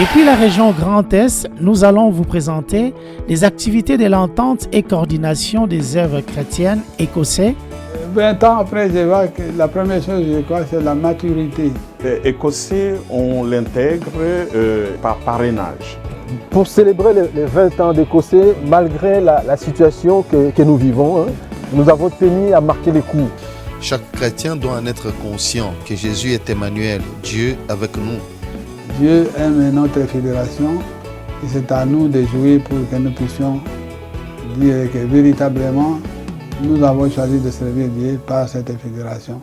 Depuis la région Grand Est, nous allons vous présenter les activités de l'entente et coordination des œuvres chrétiennes écossais. 20 ans après, je vois que la première chose, je crois, c'est la maturité. Les Écossais, on l'intègre par parrainage. Pour célébrer les 20 ans d'Écossais, malgré la situation que nous vivons, nous avons tenu à marquer les coups. Chaque chrétien doit en être conscient que Jésus est Emmanuel, Dieu avec nous. Dieu aime notre fédération et c'est à nous de jouer pour que nous puissions dire que véritablement, nous avons choisi de servir Dieu par cette fédération.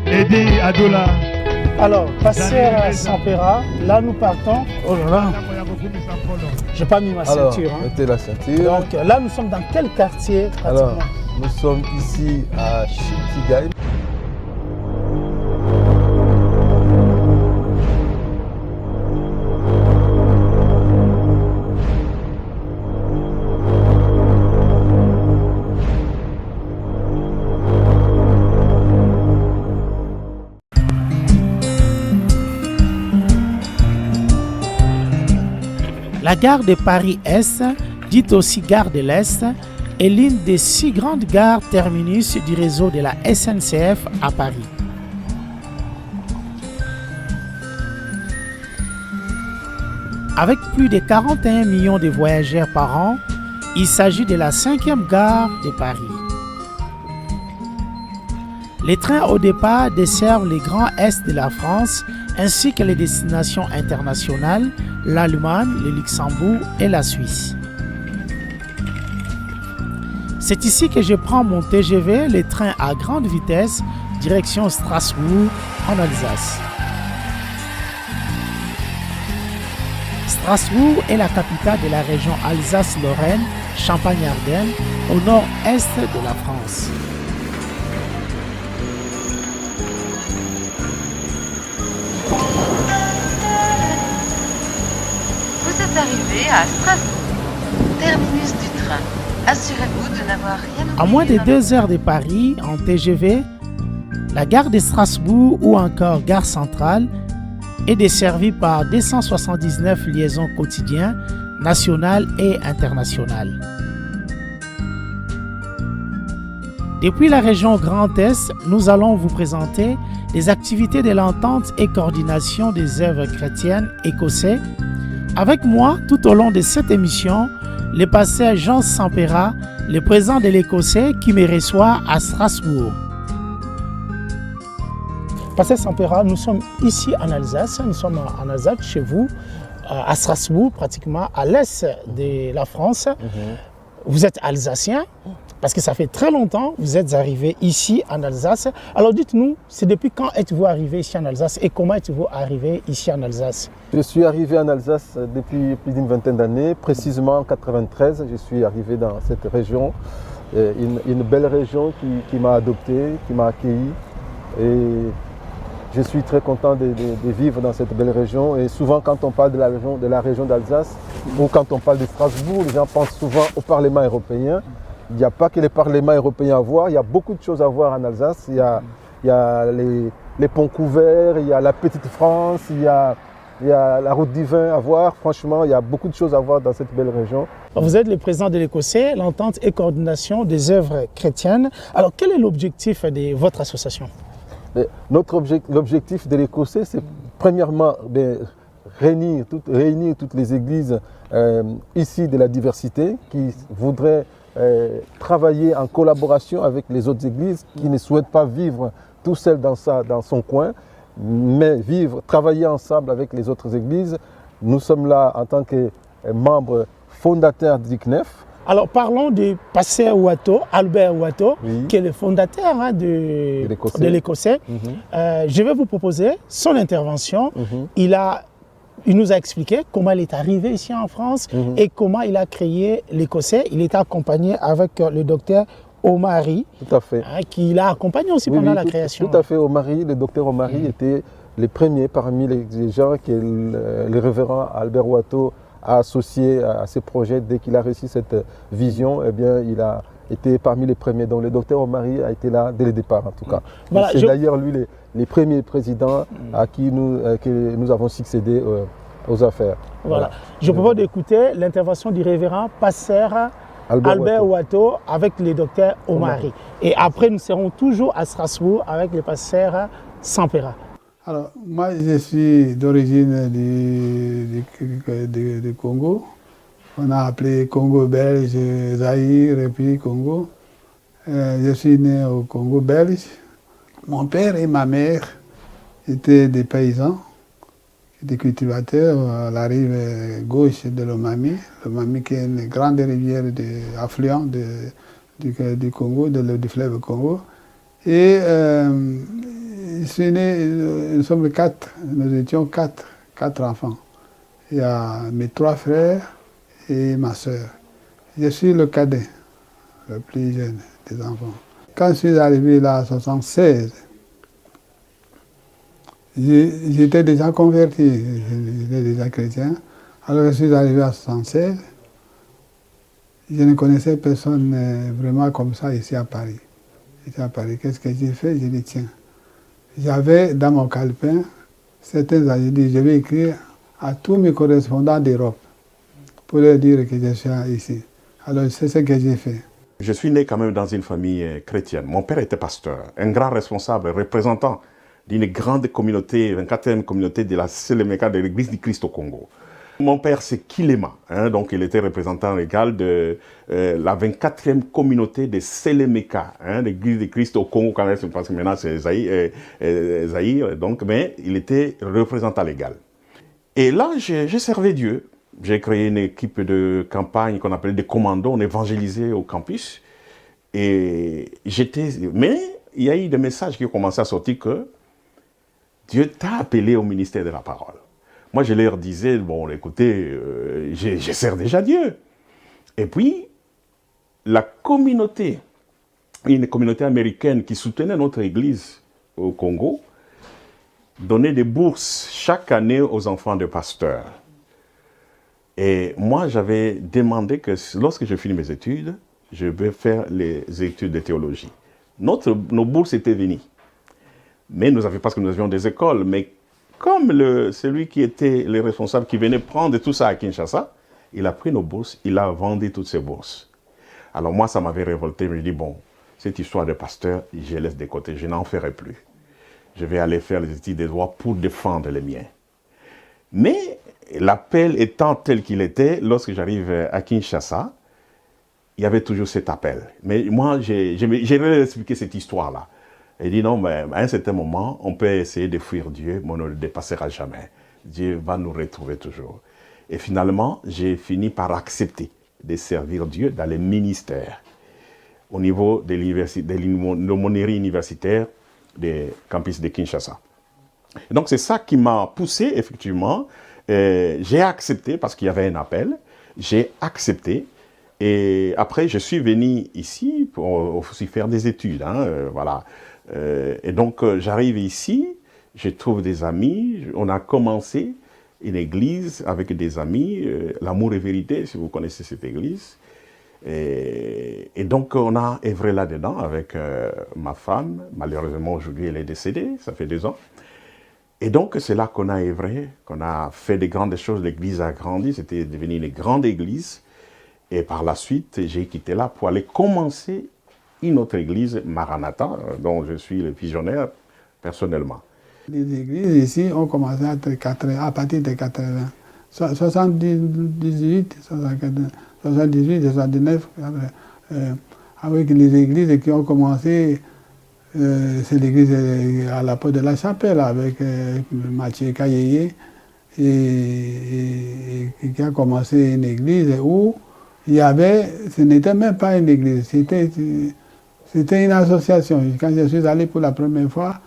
Eddie Adola. Alors, pasteur Sampera, là nous partons. Oh là là, j'ai pas mis ma ceinture. Mettez la ceinture. Donc là nous sommes dans quel quartier pratiquement? Alors, nous sommes ici à Shintigai. La gare de Paris-Est, dite aussi gare de l'Est, est l'une des 6 grandes gares terminus du réseau de la SNCF à Paris. Avec plus de 41 millions de voyageurs par an, il s'agit de la 5e gare de Paris. Les trains au départ desservent les grands Est de la France ainsi que les destinations internationales, l'Allemagne, le Luxembourg et la Suisse. C'est ici que je prends mon TGV, les trains à grande vitesse, direction Strasbourg, en Alsace. Strasbourg est la capitale de la région Alsace-Lorraine, Champagne-Ardenne, au nord-est de la France. Arrivé à Strasbourg, terminus du train. Assurez-vous de n'avoir rien oublié. À moins de 2 heures de Paris en TGV, la gare de Strasbourg ou encore gare centrale est desservie par 279 liaisons quotidiennes, nationales et internationales. Depuis la région Grand Est, nous allons vous présenter les activités de l'entente et coordination des œuvres chrétiennes écossais. Avec moi, tout au long de cette émission, le pasteur Jean Sampera, le président de l'Écossais, qui me reçoit à Strasbourg. Pasteur Sampera, nous sommes ici en Alsace, chez vous, à Strasbourg, pratiquement à l'est de la France. Vous êtes alsacien, parce que ça fait très longtemps que vous êtes arrivé ici en Alsace. Alors dites-nous, c'est depuis quand êtes-vous arrivé ici en Alsace et comment êtes-vous arrivé ici en Alsace? Je suis arrivé en Alsace depuis plus d'une vingtaine d'années, précisément en 1993. Je suis arrivé dans cette région, une belle région qui m'a adopté, qui m'a accueilli. Et je suis très content de vivre dans cette belle région. Et souvent, quand on parle de la région d'Alsace ou quand on parle de Strasbourg, les gens pensent souvent au Parlement européen. Il n'y a pas que les parlements européens à voir, il y a beaucoup de choses à voir en Alsace. Il y a les ponts couverts, il y a la Petite France, il y a la route du vin à voir. Franchement, il y a beaucoup de choses à voir dans cette belle région. Vous êtes le président de l'Écossais, l'entente et coordination des œuvres chrétiennes. Alors, quel est l'objectif de votre association? L'objectif de l'Écossais, c'est premièrement réunir toutes les églises ici de la diversité qui voudraient travailler en collaboration avec les autres églises qui ne souhaitent pas vivre tout seul dans son coin, mais travailler ensemble avec les autres églises. Nous sommes là en tant que membres fondateurs d'ICNEF. Alors parlons du pasteur Ouatto, Albert Ouatto, qui est le fondateur de l'Écossais. Je vais vous proposer son intervention. Il nous a expliqué comment il est arrivé ici en France et comment il a créé l'Écossais. Il était accompagné avec le docteur Omari, qui l'a accompagné aussi pendant la création. Tout à fait, le docteur Omari était les premiers parmi les gens que le révérend Albert Ouatto associé à ces projets. Dès qu'il a reçu cette vision, eh bien, il a été parmi les premiers. Donc le docteur Omari a été là dès le départ en tout cas. Voilà, c'est d'ailleurs lui les premiers présidents à qui nous avons succédé aux affaires. Voilà. Je propose d'écouter l'intervention du révérend pasteur Albert Ouatto avec le docteur Omari. Et après, nous serons toujours à Strasbourg avec le pasteur Sampera. Alors, moi, je suis d'origine du Congo. On a appelé Congo belge, Zaïre et puis Congo. Je suis né au Congo belge. Mon père et ma mère étaient des paysans, des cultivateurs à la rive gauche de l'Omami. L'Omami qui est une grande rivière affluent du Congo, du fleuve Congo. Et je suis né, nous sommes nous étions quatre enfants. Il y a mes 3 frères et ma soeur. Je suis le cadet, le plus jeune des enfants. Quand je suis arrivé là en 1976, j'étais déjà converti, j'étais déjà chrétien. Alors je suis arrivé en 1976, je ne connaissais personne vraiment comme ça ici à Paris. J'étais à Paris, qu'est-ce que j'ai fait? J'ai dit tiens, j'avais dans mon calepin certains années, j'ai dit je vais écrire à tous mes correspondants d'Europe pour leur dire que je suis ici. Alors c'est ce que j'ai fait. Je suis né quand même dans une famille chrétienne. Mon père était pasteur, un grand responsable, représentant d'une grande communauté, 24e communauté de la Séléméka de l'Église du Christ au Congo. Mon père, c'est Kilema, donc il était représentant légal de la 24e communauté de Séléméka, l'Église du Christ au Congo, quand même, parce que maintenant c'est Zaïre, donc, mais il était représentant légal. Et là, j'ai servi Dieu. J'ai créé une équipe de campagne qu'on appelait des commandos, on évangélisait au campus. Mais il y a eu des messages qui ont commencé à sortir que Dieu t'a appelé au ministère de la parole. Moi, je leur disais, bon, écoutez, je sers déjà Dieu. Et puis, la communauté, une communauté américaine qui soutenait notre église au Congo, donnait des bourses chaque année aux enfants de pasteurs. Et moi, j'avais demandé que lorsque je finis mes études, je vais faire les études de théologie. Nos bourses étaient venues. Mais parce que nous avions des écoles, mais comme celui qui était le responsable qui venait prendre tout ça à Kinshasa, il a pris nos bourses, il a vendu toutes ses bourses. Alors moi, ça m'avait révolté, je me dis, bon, cette histoire de pasteur, je laisse de côté, je n'en ferai plus. Je vais aller faire les études de droit pour défendre les miens. Mais l'appel étant tel qu'il était, lorsque j'arrive à Kinshasa, il y avait toujours cet appel. Mais moi, j'aimerais expliquer cette histoire-là. Il dit non, mais à un certain moment, on peut essayer de fuir Dieu, mais on ne le dépassera jamais. Dieu va nous retrouver toujours. Et finalement, j'ai fini par accepter de servir Dieu dans les ministères au niveau de l'aumônerie universitaire des campus de Kinshasa. Et donc c'est ça qui m'a poussé, effectivement. J'ai accepté parce qu'il y avait un appel. J'ai accepté. Et après, je suis venu ici pour aussi faire des études. Voilà. Et donc, j'arrive ici, je trouve des amis. On a commencé une église avec des amis, l'Amour et Vérité, si vous connaissez cette église. Et donc, on a œuvré là-dedans avec ma femme. Malheureusement, aujourd'hui, elle est décédée, ça fait 2 ans. Et donc, c'est là qu'on a œuvré, qu'on a fait des grandes choses. L'église a grandi, c'était devenu une grande église. Et par la suite, j'ai quitté là pour aller commencer une autre église, Maranatha, dont je suis le visionnaire personnellement. Les églises ici ont commencé à partir de 80. 78, 79, avec les églises qui ont commencé, c'est l'église à la porte de la Chapelle avec Mathieu Kayeye, et qui a commencé une église où ce n'était même pas une église, c'était une association. Quand je suis allé pour la première fois,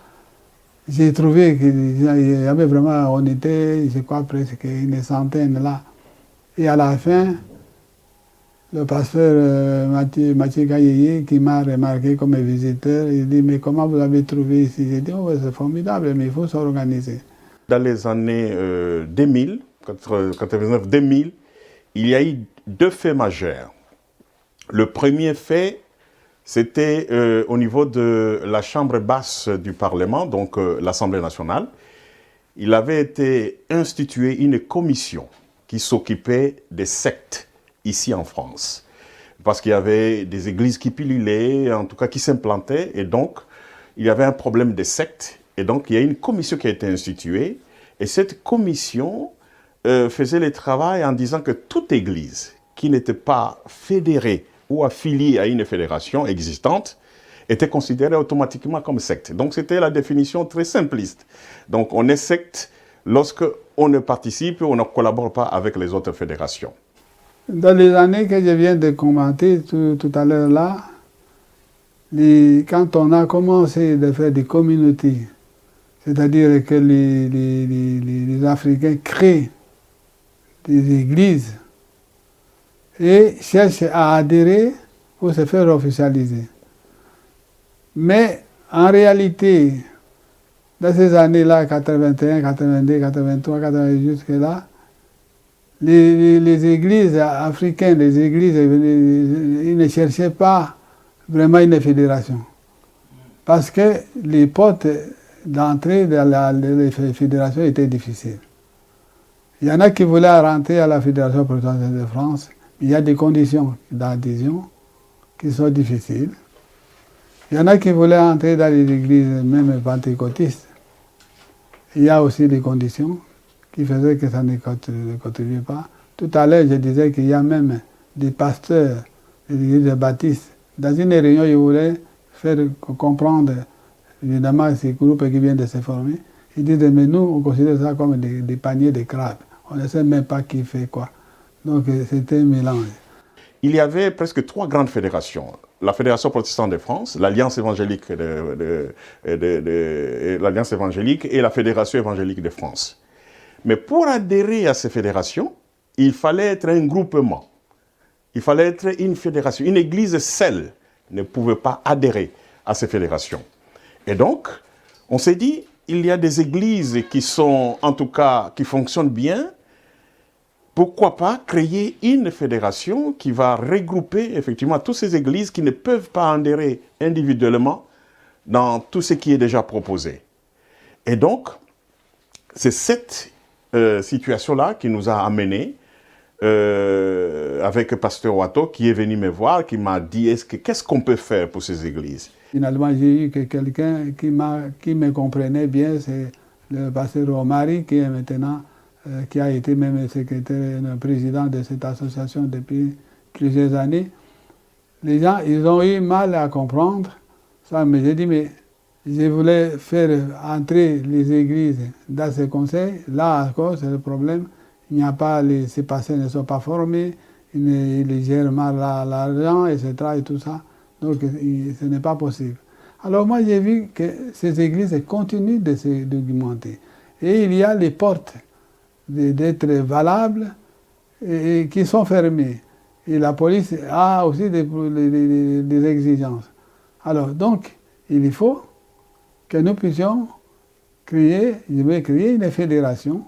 j'ai trouvé qu'il y avait vraiment, on était, je crois, presque une centaine là. Et à la fin, le pasteur Mathieu Kayeye, qui m'a remarqué comme visiteur, il dit, mais comment vous avez trouvé ici? J'ai dit, oh, c'est formidable, mais il faut s'organiser. Dans les années 2000, 99-2000, il y a eu deux faits majeurs. Le premier fait, c'était au niveau de la chambre basse du Parlement, donc l'Assemblée nationale. Il avait été institué une commission qui s'occupait des sectes ici en France. Parce qu'il y avait des églises qui pullulaient, en tout cas qui s'implantaient, et donc il y avait un problème de sectes. Et donc il y a une commission qui a été instituée, et cette commission faisait le travail en disant que toute église qui n'était pas fédérée ou affiliée à une fédération existante était considérée automatiquement comme secte. Donc c'était la définition très simpliste. Donc on est secte lorsque on ne participe ou on ne collabore pas avec les autres fédérations. Dans les années que je viens de commenter tout à l'heure là, quand on a commencé à faire des communautés, c'est-à-dire que les Africains créent des églises et cherchent à adhérer pour se faire officialiser. Mais en réalité, dans ces années-là, 81, 82, 83, 88, jusque-là, les églises africaines, les églises, ils ne cherchaient pas vraiment une fédération. Parce que les portes d'entrée dans les fédérations étaient difficiles. Il y en a qui voulaient rentrer à la Fédération protestante de France. Il y a des conditions d'adhésion qui sont difficiles. Il y en a qui voulaient entrer dans les églises, même pentecôtistes. Il y a aussi des conditions qui faisaient que ça ne contribuait pas. Tout à l'heure, je disais qu'il y a même des pasteurs des églises baptistes. Dans une réunion, ils voulaient faire comprendre, évidemment, ces groupes qui viennent de se former. Ils disaient, mais nous, on considère ça comme des paniers de crabes. On ne sait même pas qui fait quoi. Donc, c'était un mélange. Il y avait presque 3 grandes fédérations. La Fédération protestante de France, l'Alliance évangélique, l'Alliance évangélique et la Fédération évangélique de France. Mais pour adhérer à ces fédérations, il fallait être un groupement. Il fallait être une fédération. Une église seule ne pouvait pas adhérer à ces fédérations. Et donc, on s'est dit, il y a des églises qui sont, en tout cas, qui fonctionnent bien. Pourquoi pas créer une fédération qui va regrouper effectivement toutes ces églises qui ne peuvent pas adhérer individuellement dans tout ce qui est déjà proposé. Et donc, c'est cette situation-là qui nous a amenés avec Pasteur Ouatto qui est venu me voir, qui m'a dit qu'est-ce qu'on peut faire pour ces églises. Finalement, j'ai eu quelqu'un qui me comprenait bien, c'est le pasteur Omari qui est maintenant qui a été même secrétaire, président de cette association depuis plusieurs années. Les gens, ils ont eu mal à comprendre ça, mais j'ai dit, mais je voulais faire entrer les églises dans ce conseil. Là encore, c'est le problème. Il n'y a pas, ces pasteurs ne sont pas formés, ils gèrent mal l'argent, etc. et tout ça. Donc, ce n'est pas possible. Alors moi, j'ai vu que ces églises continuent de se documenter. Et il y a les portes d'être valables et qui sont fermées. Et la police a aussi des exigences. Alors, donc, il faut que nous puissions créer une fédération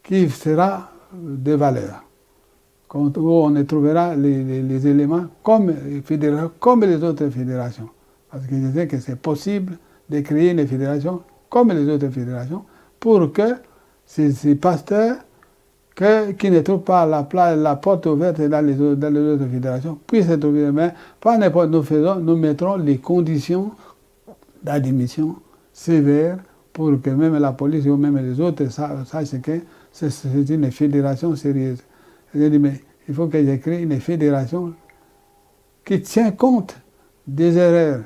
qui sera de valeur, où on trouvera les éléments comme les autres fédérations. Parce que je sais que c'est possible de créer une fédération comme les autres fédérations pour que ces pasteurs qui ne trouvent pas la porte ouverte dans les autres fédérations puissent se trouver. Mais pas n'importe nous mettrons les conditions d'admission sévères pour que même la police ou même les autres sachent que c'est une fédération sérieuse. J'ai dit, mais il faut que je crée une fédération qui tient compte des erreurs,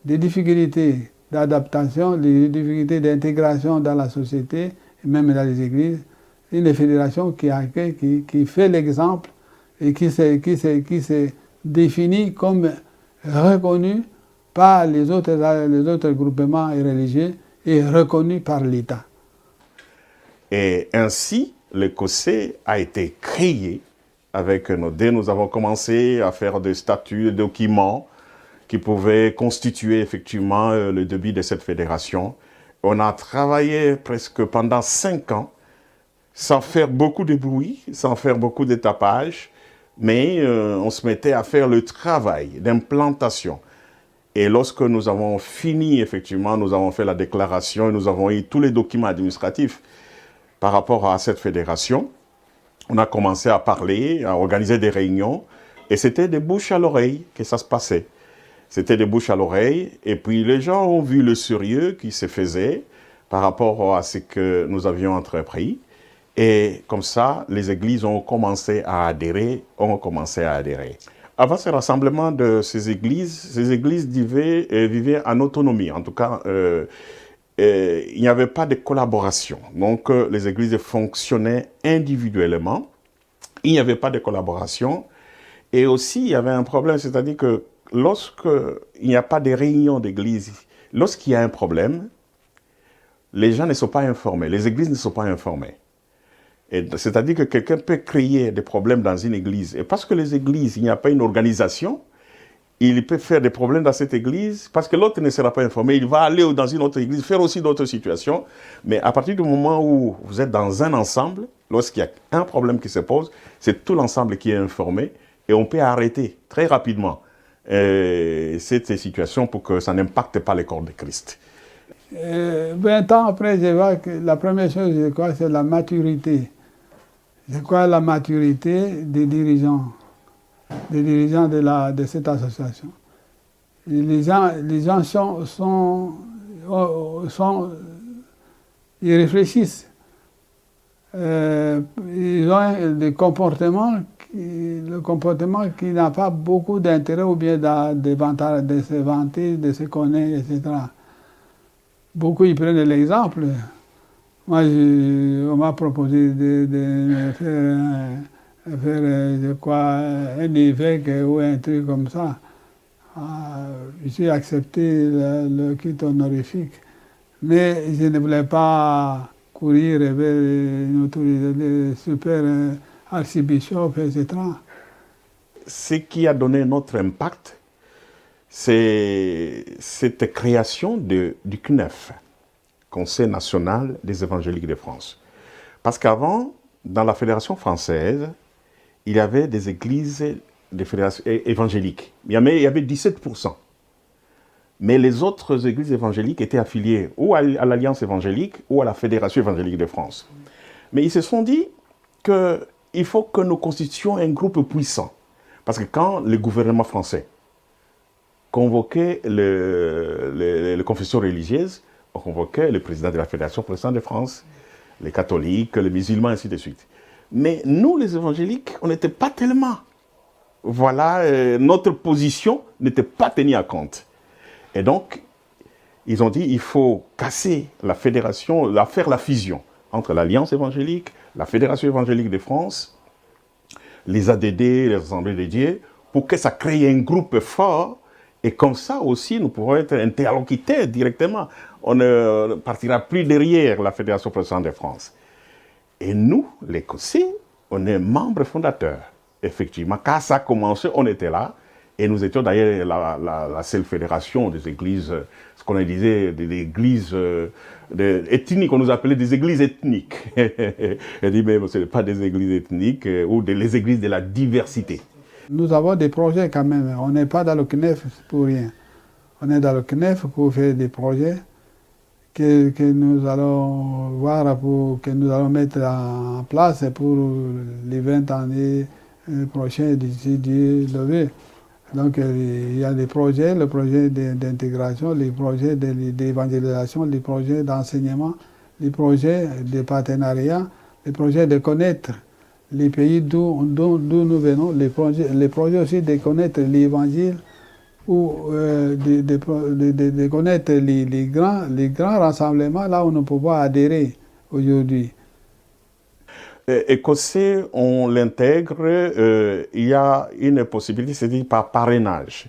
des difficultés d'adaptation, des difficultés d'intégration dans la société, et même dans les églises. Une fédération qui accueille, qui fait l'exemple et qui se définit comme reconnue par les autres groupements religieux et reconnue par l'État. Et ainsi, le COSE a été créé avec nos dés. Nous avons commencé à faire des statuts, des documents qui pouvaient constituer effectivement le début de cette fédération. On a travaillé presque pendant 5 ans sans faire beaucoup de bruit, sans faire beaucoup de tapage, mais on se mettait à faire le travail d'implantation. Et lorsque nous avons fini, effectivement, nous avons fait la déclaration et nous avons eu tous les documents administratifs par rapport à cette fédération, on a commencé à parler, à organiser des réunions, et c'était de bouche à l'oreille que ça se passait. C'était de bouche à l'oreille, et puis les gens ont vu le sérieux qui se faisait par rapport à ce que nous avions entrepris. Et comme ça, les églises ont commencé à adhérer, Avant ce rassemblement de ces églises vivaient en autonomie. En tout cas, il n'y avait pas de collaboration. Donc, les églises fonctionnaient individuellement. Il n'y avait pas de collaboration. Et aussi, il y avait un problème, c'est-à-dire que lorsqu'il n'y a pas de réunion d'église, lorsqu'il y a un problème, les gens ne sont pas informés, les églises ne sont pas informées. C'est-à-dire que quelqu'un peut créer des problèmes dans une église. Et parce que les églises, il n'y a pas une organisation, il peut faire des problèmes dans cette église, parce que l'autre ne sera pas informé, il va aller dans une autre église, faire aussi d'autres situations. Mais à partir du moment où vous êtes dans un ensemble, lorsqu'il y a un problème qui se pose, c'est tout l'ensemble qui est informé, et on peut arrêter très rapidement cette situation pour que ça n'impacte pas les corps de Christ. 20 ans après, je vois que la première chose, je crois, c'est la maturité. Je crois la maturité des dirigeants de cette association. Et les gens ils réfléchissent. Ils ont le comportement qui n'a pas beaucoup d'intérêt ou bien de se vanter, de se connaître, etc. Beaucoup ils prennent l'exemple. Moi, on m'a proposé de faire je crois, un évêque ou un truc comme ça. J'ai accepté le kit honorifique. Mais je ne voulais pas courir vers une autorité, le super archibishop, etc. Ce qui a donné notre impact, c'est cette création du CNEF, Conseil national des évangéliques de France. Parce qu'avant, dans la Fédération française, il y avait des églises évangéliques. Il y avait 17%. Mais les autres églises évangéliques étaient affiliées ou à l'Alliance évangélique ou à la Fédération évangélique de France. Mais ils se sont dit qu'il faut que nous constituions un groupe puissant. Parce que quand le gouvernement français convoquait les confessions religieuses, on convoquait le président de la Fédération protestante de France, les catholiques, les musulmans, ainsi de suite. Mais nous, les évangéliques, on n'était pas tellement... Voilà, notre position n'était pas tenue à compte. Et donc, ils ont dit il faut casser la fédération, faire la fusion entre l'Alliance évangélique, la Fédération évangélique de France, les ADD, les Assemblées de Dieu, pour que ça crée un groupe fort. Et comme ça aussi, nous pourrons être interlocuteurs directement. On ne partira plus derrière la Fédération protestante de France. Et nous, les Écossais, on est membres fondateurs. Effectivement, quand ça a commencé, on était là. Et nous étions d'ailleurs la seule fédération des églises, ce qu'on disait, des églises ethniques, on nous appelait des églises ethniques. Elle dit, mais ce n'est pas des églises ethniques ou les églises de la diversité. Nous avons des projets quand même. On n'est pas dans le CNEF pour rien. On est dans le CNEF pour faire des projets que nous allons voir, que nous allons mettre en place pour les 20 années prochaines d'ici Dieu levé. Donc il y a des projets, le projet d'intégration, les projets d'évangélisation, les projets d'enseignement, les projets de partenariat, les projets de connaître les pays d'où nous venons, les projets aussi de connaître l'évangile ou de connaître les grands rassemblements là où nous pouvons adhérer aujourd'hui. Écossais, on l'intègre, il y a une possibilité, c'est-à-dire par parrainage.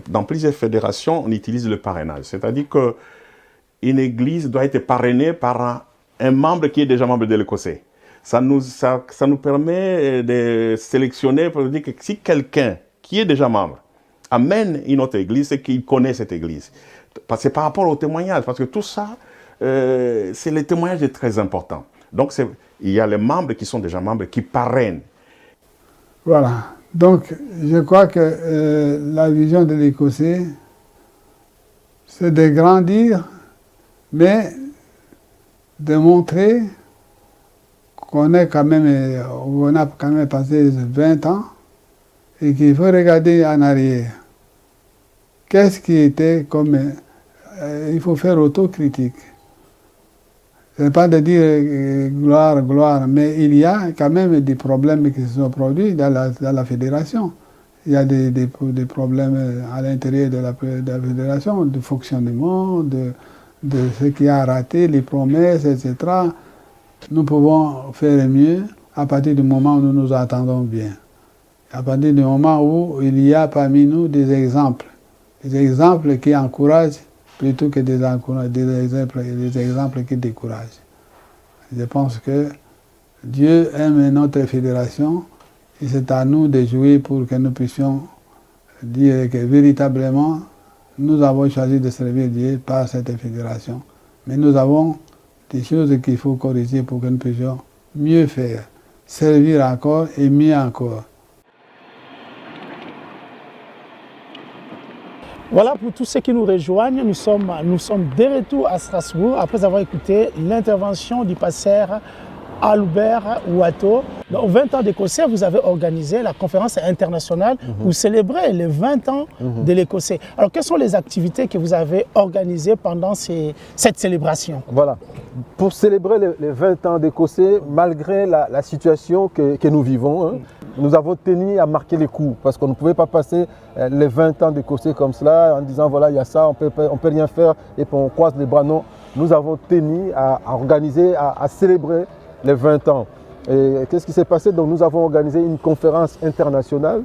Dans plusieurs fédérations, on utilise le parrainage. C'est-à-dire qu'une église doit être parrainée par un membre qui est déjà membre de l'Écossais. Ça nous permet de sélectionner, pour dire que si quelqu'un qui est déjà membre amène une autre église, c'est qu'il connaît cette église. C'est par rapport au témoignage, parce que tout ça, c'est le témoignage est très important. Donc il y a les membres qui sont déjà membres qui parrainent. Voilà. Donc, je crois que la vision de l'Écossais, c'est de grandir, mais de montrer qu'on a quand même passé 20 ans et qu'il faut regarder en arrière. Qu'est-ce qui était comme... il faut faire autocritique. Ce n'est pas de dire gloire, gloire, mais il y a quand même des problèmes qui se sont produits dans la fédération. Il y a des problèmes à l'intérieur de la fédération, de fonctionnement, de ce qui a raté, les promesses, etc. Nous pouvons faire mieux à partir du moment où nous nous entendons bien. À partir du moment où il y a parmi nous des exemples qui encouragent plutôt que des exemples qui découragent. Je pense que Dieu aime notre fédération et c'est à nous de jouer pour que nous puissions dire que véritablement nous avons choisi de servir Dieu par cette fédération. Mais nous avons des choses qu'il faut corriger pour que nous puissions mieux faire, servir encore et mieux encore. Voilà, pour tous ceux qui nous rejoignent, nous sommes de retour à Strasbourg après avoir écouté l'intervention du pasteur Albert Ouatto. Dans 20 ans d'Écossais, vous avez organisé la conférence internationale pour célébrer les 20 ans de l'Écossais. Alors, quelles sont les activités que vous avez organisées pendant cette célébration? Voilà. Pour célébrer les 20 ans d'Écossais, malgré la situation que nous vivons, nous avons tenu à marquer les coups parce qu'on ne pouvait pas passer les 20 ans d'Écossais comme cela en disant voilà, il y a ça, on peut rien faire et puis on croise les bras. Non, nous avons tenu à organiser, à célébrer les 20 ans. Et qu'est-ce qui s'est passé? Donc nous avons organisé une conférence internationale.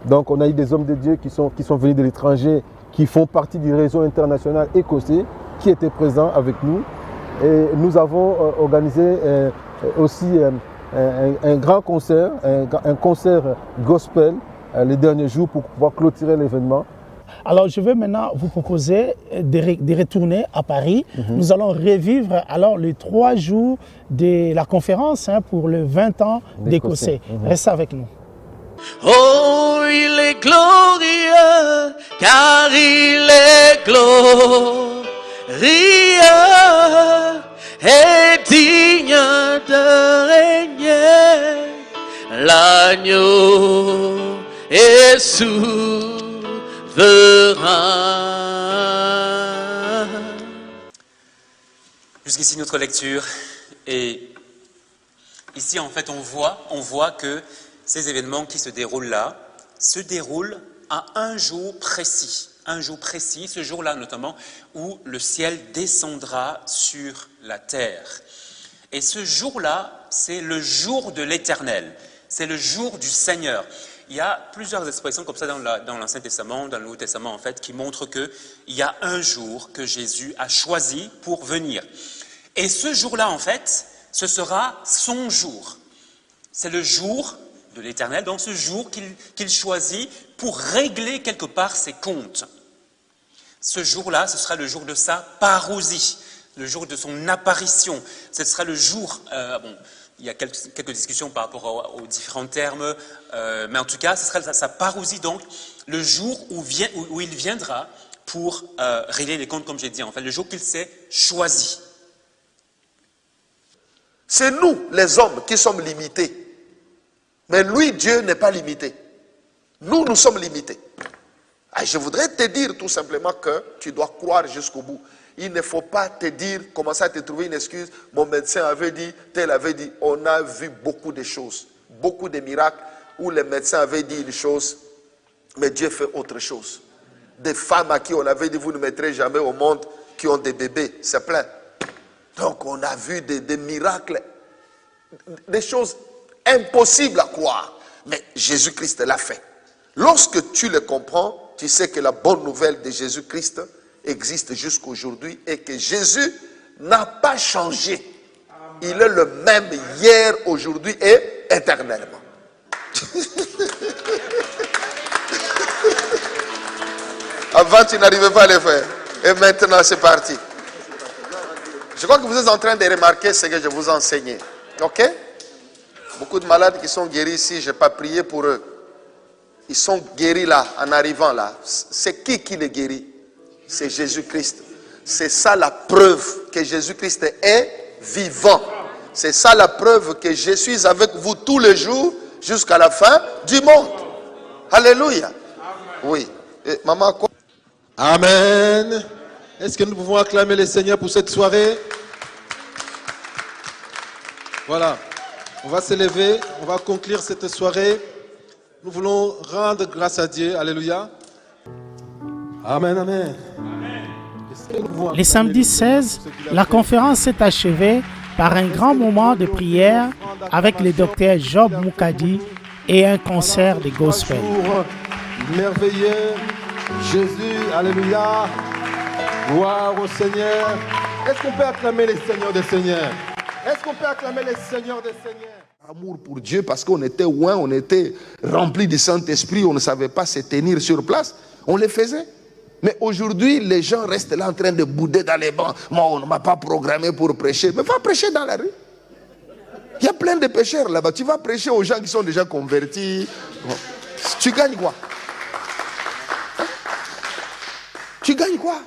Donc on a eu des hommes de Dieu qui sont venus de l'étranger, qui font partie du réseau international écossais, qui étaient présents avec nous. Et nous avons organisé aussi un grand concert, un concert gospel les derniers jours pour pouvoir clôturer l'événement. Alors, je vais maintenant vous proposer de retourner à Paris. Nous allons revivre alors les 3 jours de la conférence pour les 20 ans d'Écossais. Restez avec nous. Oh, il est glorieux, car il est glorieux et digne de régner. L'agneau est souverain. Jusqu'ici notre lecture, et ici en fait on voit que ces événements qui se déroulent là se déroulent à un jour précis, ce jour-là notamment où le ciel descendra sur la terre. Et ce jour-là, c'est le jour de l'Éternel, c'est le jour du Seigneur. Il y a plusieurs expressions comme ça dans l'Ancien Testament, dans le Nouveau Testament en fait, qui montrent qu'il y a un jour que Jésus a choisi pour venir. Et ce jour-là en fait, ce sera son jour. C'est le jour de l'Éternel, donc ce jour qu'il choisit pour régler quelque part ses comptes. Ce jour-là, ce sera le jour de sa parousie, le jour de son apparition. Ce sera le jour... il y a quelques discussions par rapport aux différents termes, mais en tout cas, ce sera sa parousie, donc, le jour où il viendra pour régler les comptes, comme j'ai dit, en fait, le jour qu'il s'est choisi. C'est nous, les hommes, qui sommes limités. Mais lui, Dieu, n'est pas limité. Nous sommes limités. Et je voudrais te dire tout simplement que tu dois croire jusqu'au bout. Il ne faut pas te dire, commencer à te trouver une excuse. Mon médecin avait dit, tel avait dit. On a vu beaucoup de choses, beaucoup de miracles où les médecins avaient dit une chose, mais Dieu fait autre chose. Des femmes à qui on avait dit, vous ne mettrez jamais au monde, qui ont des bébés, c'est plein. Donc on a vu des miracles, des choses impossibles à croire. Mais Jésus-Christ l'a fait. Lorsque tu le comprends, tu sais que la bonne nouvelle de Jésus-Christ existe jusqu'aujourd'hui et que Jésus n'a pas changé. Il est le même hier, aujourd'hui et éternellement. Avant, tu n'arrivais pas à le faire. Et maintenant, c'est parti. Je crois que vous êtes en train de remarquer ce que je vous enseignais. Ok? Beaucoup de malades qui sont guéris ici, je n'ai pas prié pour eux. Ils sont guéris là, en arrivant là. C'est qui les guérit? C'est Jésus-Christ. C'est ça la preuve que Jésus-Christ est vivant. C'est ça la preuve que je suis avec vous tous les jours jusqu'à la fin du monde. Alléluia. Oui. Et maman, quoi? Amen. Est-ce que nous pouvons acclamer le Seigneur pour cette soirée? Voilà. On va se lever, on va conclure cette soirée. Nous voulons rendre grâce à Dieu. Alléluia. Amen, amen. Les samedis 16, la conférence s'est achevée par un grand moment de prière avec le docteur Job Moukadi et un concert de gospel. Merveilleux, Jésus, alléluia. Gloire au Seigneur. Est-ce qu'on peut acclamer les Seigneurs des Seigneurs? Est-ce qu'on peut acclamer les Seigneurs des Seigneurs? Amour pour Dieu, parce qu'on était loin, on était rempli du Saint-Esprit, on ne savait pas se tenir sur place, on les faisait. Mais aujourd'hui, les gens restent là en train de bouder dans les bancs. Moi, on ne m'a pas programmé pour prêcher. Mais va prêcher dans la rue. Il y a plein de pécheurs là-bas. Tu vas prêcher aux gens qui sont déjà convertis. Tu gagnes quoi? Tu gagnes quoi?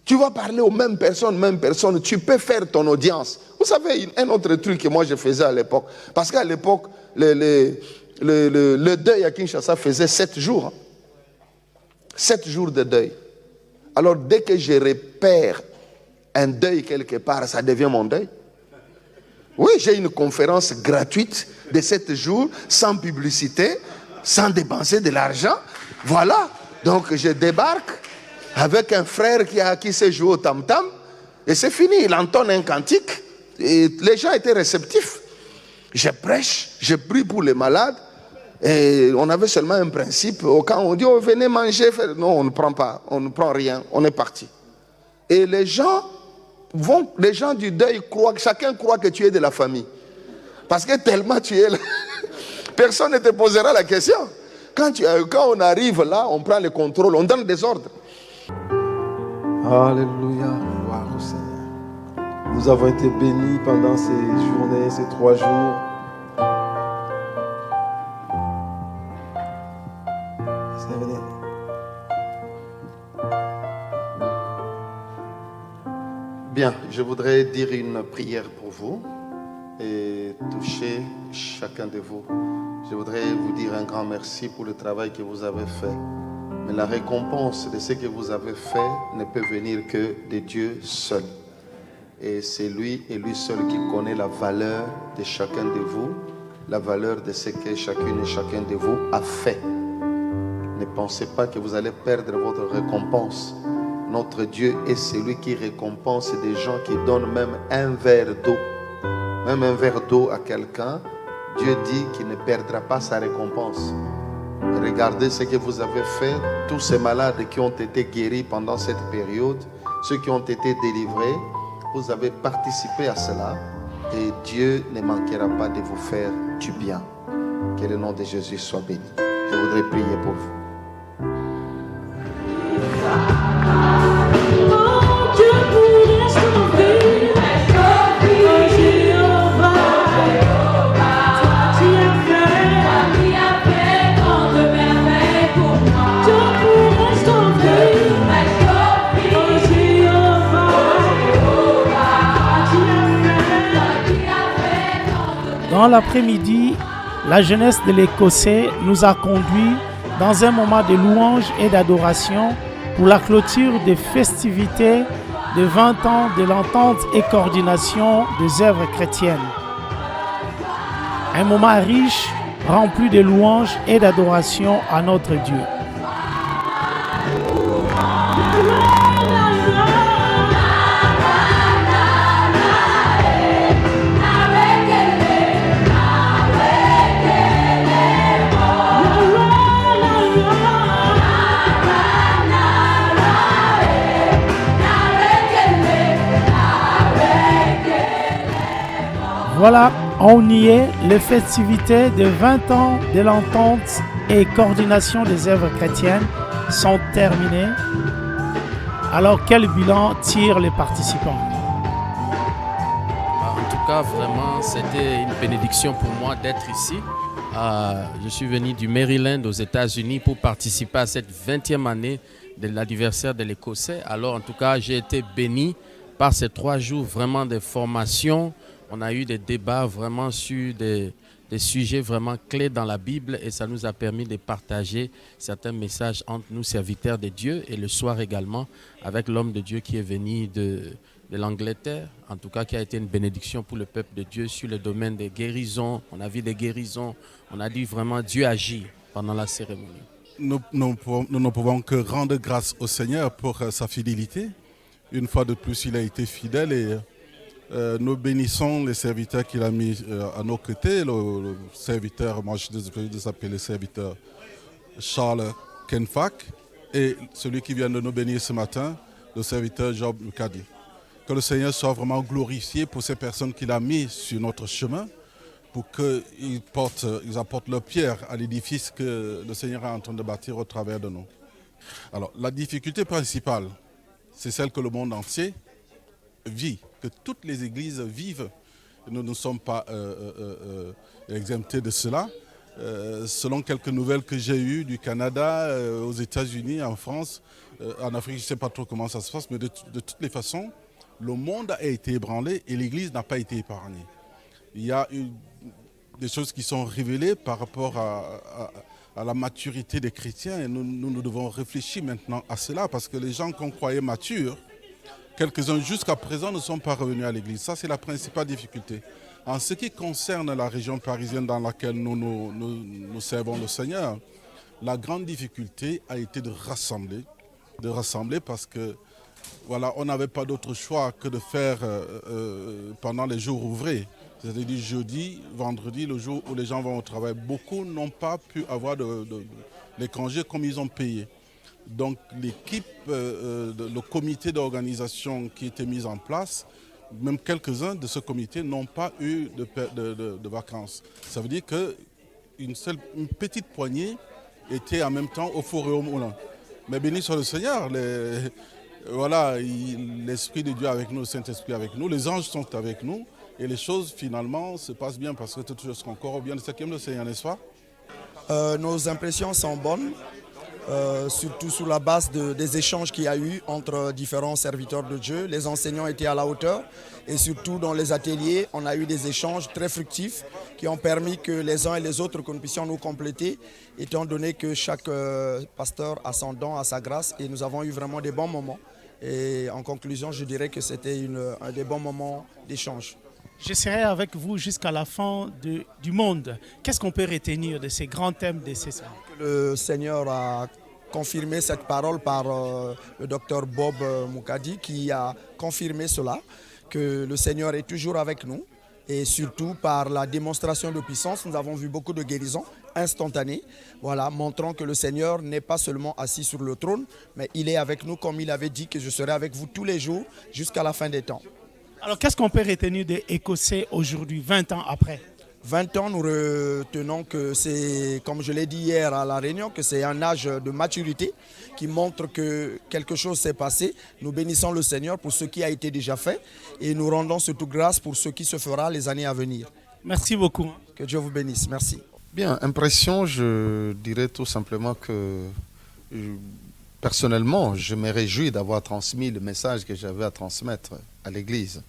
Tu vas parler aux mêmes personnes. Tu peux faire ton audience. Vous savez, un autre truc que moi je faisais à l'époque. Parce qu'à l'époque, le deuil à Kinshasa faisait 7 jours. Hein. 7 jours de deuil. Alors dès que je repère un deuil quelque part, ça devient mon deuil. Oui, j'ai une conférence gratuite de 7 jours, sans publicité, sans dépenser de l'argent. Voilà. Donc je débarque avec un frère qui sait jouer au tam-tam. Et c'est fini, il entonne un cantique. Et les gens étaient réceptifs. Je prêche, je prie pour les malades. Et on avait seulement un principe. Quand on dit, oh, venez manger, non, on ne prend pas, on ne prend rien, on est parti. Et les gens du deuil croient, chacun croit que tu es de la famille. Parce que tellement tu es là, personne ne te posera la question. Quand on arrive là, on prend le contrôle, on donne des ordres. Alléluia, gloire au Seigneur. Nous avons été bénis pendant ces journées, ces 3 jours. Bien, je voudrais dire une prière pour vous et toucher chacun de vous. Je voudrais vous dire un grand merci pour le travail que vous avez fait. Mais la récompense de ce que vous avez fait ne peut venir que de Dieu seul. Et c'est lui et lui seul qui connaît la valeur de chacun de vous, la valeur de ce que chacune et chacun de vous a fait. Ne pensez pas que vous allez perdre votre récompense. Notre Dieu est celui qui récompense des gens qui donnent même un verre d'eau. Même un verre d'eau à quelqu'un, Dieu dit qu'il ne perdra pas sa récompense. Regardez ce que vous avez fait, tous ces malades qui ont été guéris pendant cette période, ceux qui ont été délivrés, vous avez participé à cela et Dieu ne manquera pas de vous faire du bien. Que le nom de Jésus soit béni. Je voudrais prier pour vous. Dans l'après-midi, la jeunesse de l'Écossais nous a conduits dans un moment de louange et d'adoration pour la clôture des festivités de 20 ans de l'entente et coordination des œuvres chrétiennes. Un moment riche, rempli de louanges et d'adoration à notre Dieu. Voilà, on y est, les festivités de 20 ans de l'entente et coordination des œuvres chrétiennes sont terminées. Alors quel bilan tirent les participants? En tout cas, vraiment, c'était une bénédiction pour moi d'être ici. Je suis venu du Maryland aux États-Unis pour participer à cette 20e année de l'anniversaire de l'Écossais. Alors, en tout cas, j'ai été béni par ces 3 jours vraiment de formation. On a eu des débats vraiment sur des sujets vraiment clés dans la Bible et ça nous a permis de partager certains messages entre nous, serviteurs de Dieu, et le soir également avec l'homme de Dieu qui est venu de l'Angleterre, en tout cas qui a été une bénédiction pour le peuple de Dieu sur le domaine des guérisons. On a vu des guérisons, on a dit vraiment Dieu agit pendant la cérémonie. Nous ne pouvons que rendre grâce au Seigneur pour sa fidélité. Une fois de plus, il a été fidèle et nous bénissons les serviteurs qu'il a mis à nos côtés. Le serviteur, moi je suis désolé de s'appeler le serviteur Charles Kenfak, et celui qui vient de nous bénir ce matin, le serviteur Job Mukadi. Que le Seigneur soit vraiment glorifié pour ces personnes qu'il a mis sur notre chemin, pour qu'ils apportent leur pierre à l'édifice que le Seigneur est en train de bâtir au travers de nous. Alors, la difficulté principale, c'est celle que le monde entier vit, que toutes les églises vivent. Nous ne sommes pas exemptés de cela. Selon quelques nouvelles que j'ai eues du Canada, aux États-Unis, en France, en Afrique, je ne sais pas trop comment ça se passe, mais de toutes les façons, le monde a été ébranlé et l'Église n'a pas été épargnée. Il y a eu des choses qui sont révélées par rapport à la maturité des chrétiens et nous devons réfléchir maintenant à cela parce que les gens qu'on croyait matures, quelques-uns jusqu'à présent ne sont pas revenus à l'Église. Ça, c'est la principale difficulté. En ce qui concerne la région parisienne dans laquelle nous servons le Seigneur, la grande difficulté a été de rassembler parce que voilà, on n'avait pas d'autre choix que de faire pendant les jours ouvrés. C'est-à-dire jeudi, vendredi, le jour où les gens vont au travail. Beaucoup n'ont pas pu avoir les congés comme ils ont payé. Donc l'équipe, le comité d'organisation qui était mis en place, même quelques-uns de ce comité n'ont pas eu de vacances. Ça veut dire qu'une petite poignée était en même temps au four et au moulin. Mais béni soit le Seigneur, voilà, l'Esprit de Dieu avec nous, le Saint-Esprit avec nous, les anges sont avec nous et les choses finalement se passent bien parce que toutes choses seront encore au bien de ceux qui aiment le Seigneur, n'est-ce pas? Nos impressions sont bonnes, surtout sur la base des échanges qu'il y a eu entre différents serviteurs de Dieu. Les enseignants étaient à la hauteur et surtout dans les ateliers, on a eu des échanges très fructifs qui ont permis que les uns et les autres, que nous puissions nous compléter, étant donné que chaque pasteur a son don, a sa grâce, et nous avons eu vraiment des bons moments. Et en conclusion, je dirais que c'était un des bons moments d'échange. Je serai avec vous jusqu'à la fin du monde. Qu'est-ce qu'on peut retenir de ces grands thèmes de ces semaines? Le Seigneur a confirmé cette parole par le docteur Bob Mukadi qui a confirmé cela, que le Seigneur est toujours avec nous. Et surtout par la démonstration de puissance, nous avons vu beaucoup de guérisons instantanées, voilà, montrant que le Seigneur n'est pas seulement assis sur le trône, mais il est avec nous comme il avait dit que je serai avec vous tous les jours jusqu'à la fin des temps. Alors qu'est-ce qu'on peut retenir des Écossais aujourd'hui, 20 ans après? 20 ans, nous retenons que c'est, comme je l'ai dit hier à la réunion, que c'est un âge de maturité qui montre que quelque chose s'est passé. Nous bénissons le Seigneur pour ce qui a été déjà fait et nous rendons surtout grâce pour ce qui se fera les années à venir. Merci beaucoup. Que Dieu vous bénisse. Merci. Bien, impression, je dirais tout simplement que personnellement, je me réjouis d'avoir transmis le message que j'avais à transmettre à l'Église.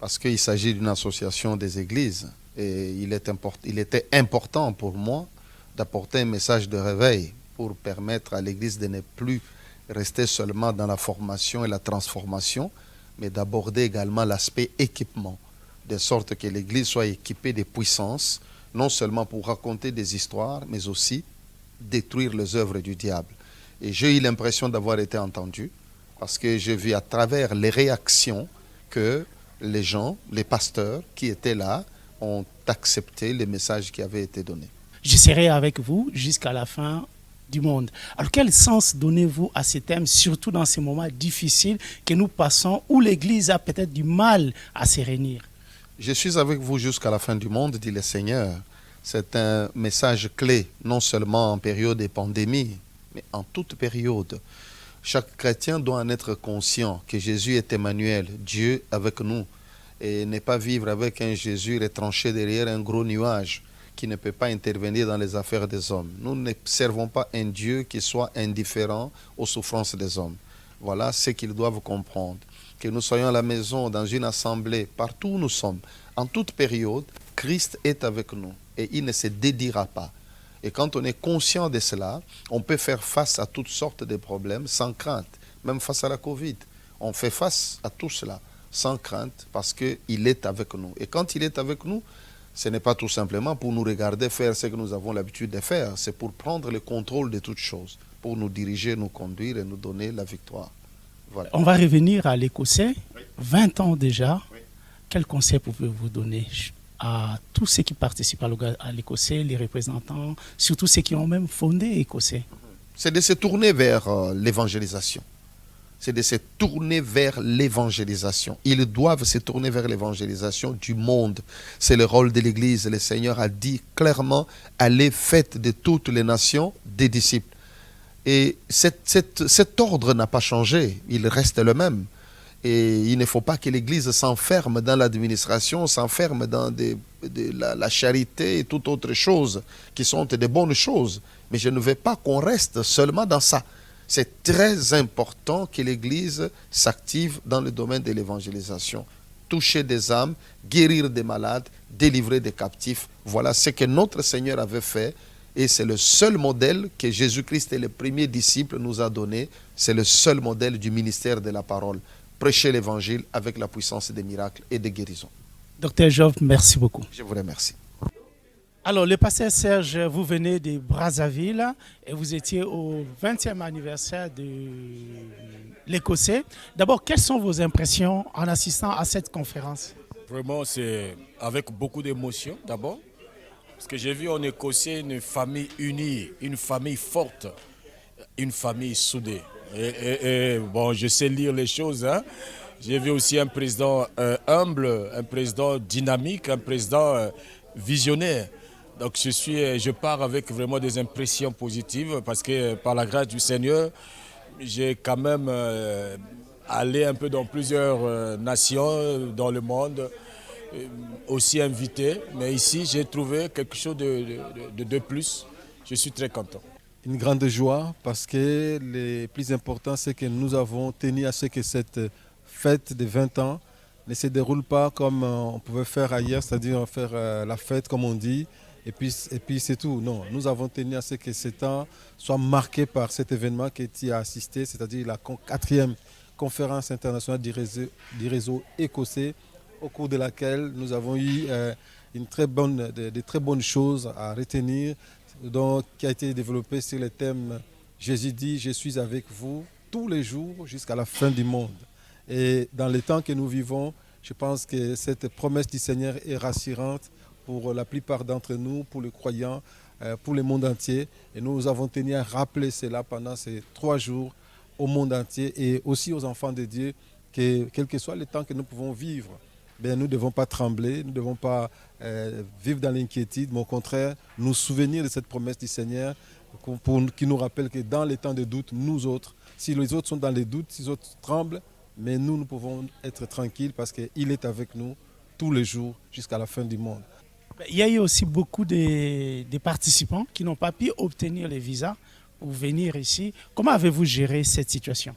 Parce qu'il s'agit d'une association des églises. Et il était important pour moi d'apporter un message de réveil pour permettre à l'Église de ne plus rester seulement dans la formation et la transformation, mais d'aborder également l'aspect équipement, de sorte que l'Église soit équipée de puissances, non seulement pour raconter des histoires, mais aussi détruire les œuvres du diable. Et j'ai eu l'impression d'avoir été entendu, parce que j'ai vu à travers les réactions que les gens, les pasteurs qui étaient là, ont accepté les messages qui avaient été donnés. Je serai avec vous jusqu'à la fin du monde. Alors quel sens donnez-vous à ces thèmes, surtout dans ces moments difficiles que nous passons, où l'Église a peut-être du mal à se réunir? Je suis avec vous jusqu'à la fin du monde, dit le Seigneur. C'est un message clé, non seulement en période de pandémie, mais en toute période. Chaque chrétien doit en être conscient que Jésus est Emmanuel, Dieu avec nous. et ne pas vivre avec un Jésus retranché derrière un gros nuage qui ne peut pas intervenir dans les affaires des hommes. Nous ne servons pas un Dieu qui soit indifférent aux souffrances des hommes. Voilà ce qu'ils doivent comprendre. Que nous soyons à la maison, dans une assemblée, partout où nous sommes, en toute période, Christ est avec nous et il ne se dédiera pas. Et quand on est conscient de cela, on peut faire face à toutes sortes de problèmes sans crainte, même face à la Covid. On fait face à tout cela sans crainte parce qu'il est avec nous. Et quand il est avec nous, ce n'est pas tout simplement pour nous regarder faire ce que nous avons l'habitude de faire, c'est pour prendre le contrôle de toutes choses, pour nous diriger, nous conduire et nous donner la victoire. Voilà. On va revenir à l'Écossais. 20 ans déjà. Oui. Quel conseil pouvez-vous donner à tous ceux qui participent à l'Écossais, les représentants, surtout ceux qui ont même fondé l'Écossais? C'est de se tourner vers l'évangélisation. C'est de se tourner vers l'évangélisation. Ils doivent se tourner vers l'évangélisation du monde. C'est le rôle de l'Église. Le Seigneur a dit clairement, allez, faites de toutes les nations des disciples. Et cet ordre n'a pas changé, il reste le même. Et il ne faut pas que l'Église s'enferme dans l'administration, s'enferme dans la charité et toute autre chose qui sont de bonnes choses. Mais je ne veux pas qu'on reste seulement dans ça. C'est très important que l'Église s'active dans le domaine de l'évangélisation. Toucher des âmes, guérir des malades, délivrer des captifs. Voilà ce que notre Seigneur avait fait. Et c'est le seul modèle que Jésus-Christ et les premiers disciples nous a donné. C'est le seul modèle du ministère de la parole. Prêcher l'évangile avec la puissance des miracles et des guérisons. Docteur Job, merci beaucoup. Je vous remercie. Alors, le pasteur Serge, vous venez de Brazzaville et vous étiez au 20e anniversaire de l'Écossais. D'abord, quelles sont vos impressions en assistant à cette conférence? Vraiment, c'est avec beaucoup d'émotion d'abord. Parce que j'ai vu en Écossais une famille unie, une famille forte, une famille soudée. Et bon, je sais lire les choses. Hein. J'ai vu aussi un président humble, un président dynamique, un président visionnaire. Donc je pars avec vraiment des impressions positives parce que par la grâce du Seigneur, j'ai quand même allé un peu dans plusieurs nations dans le monde. Aussi invité, mais ici j'ai trouvé quelque chose de plus. Je suis très content. Une grande joie parce que le plus important c'est que nous avons tenu à ce que cette fête de 20 ans ne se déroule pas comme on pouvait faire ailleurs, c'est-à-dire faire la fête comme on dit et puis c'est tout. Non, nous avons tenu à ce que ce temps soit marqué par cet événement que tu as assisté, c'est-à-dire la 4e conférence internationale du réseau écossais, au cours de laquelle nous avons eu de très bonnes choses à retenir, donc, qui a été développée sur le thème « Jésus dit, je suis avec vous tous les jours jusqu'à la fin du monde ». Et dans les temps que nous vivons, je pense que cette promesse du Seigneur est rassurante pour la plupart d'entre nous, pour les croyants, pour le monde entier. Et nous avons tenu à rappeler cela pendant ces 3 jours au monde entier et aussi aux enfants de Dieu, que quel que soit le temps que nous pouvons vivre, nous ne devons pas trembler, nous ne devons pas vivre dans l'inquiétude, mais au contraire, nous souvenir de cette promesse du Seigneur qui nous rappelle que dans les temps de doute, nous autres, si les autres sont dans les doutes, si les autres tremblent, mais nous pouvons être tranquilles parce qu'il est avec nous tous les jours jusqu'à la fin du monde. Il y a eu aussi beaucoup de participants qui n'ont pas pu obtenir les visas pour venir ici. Comment avez-vous géré cette situation ?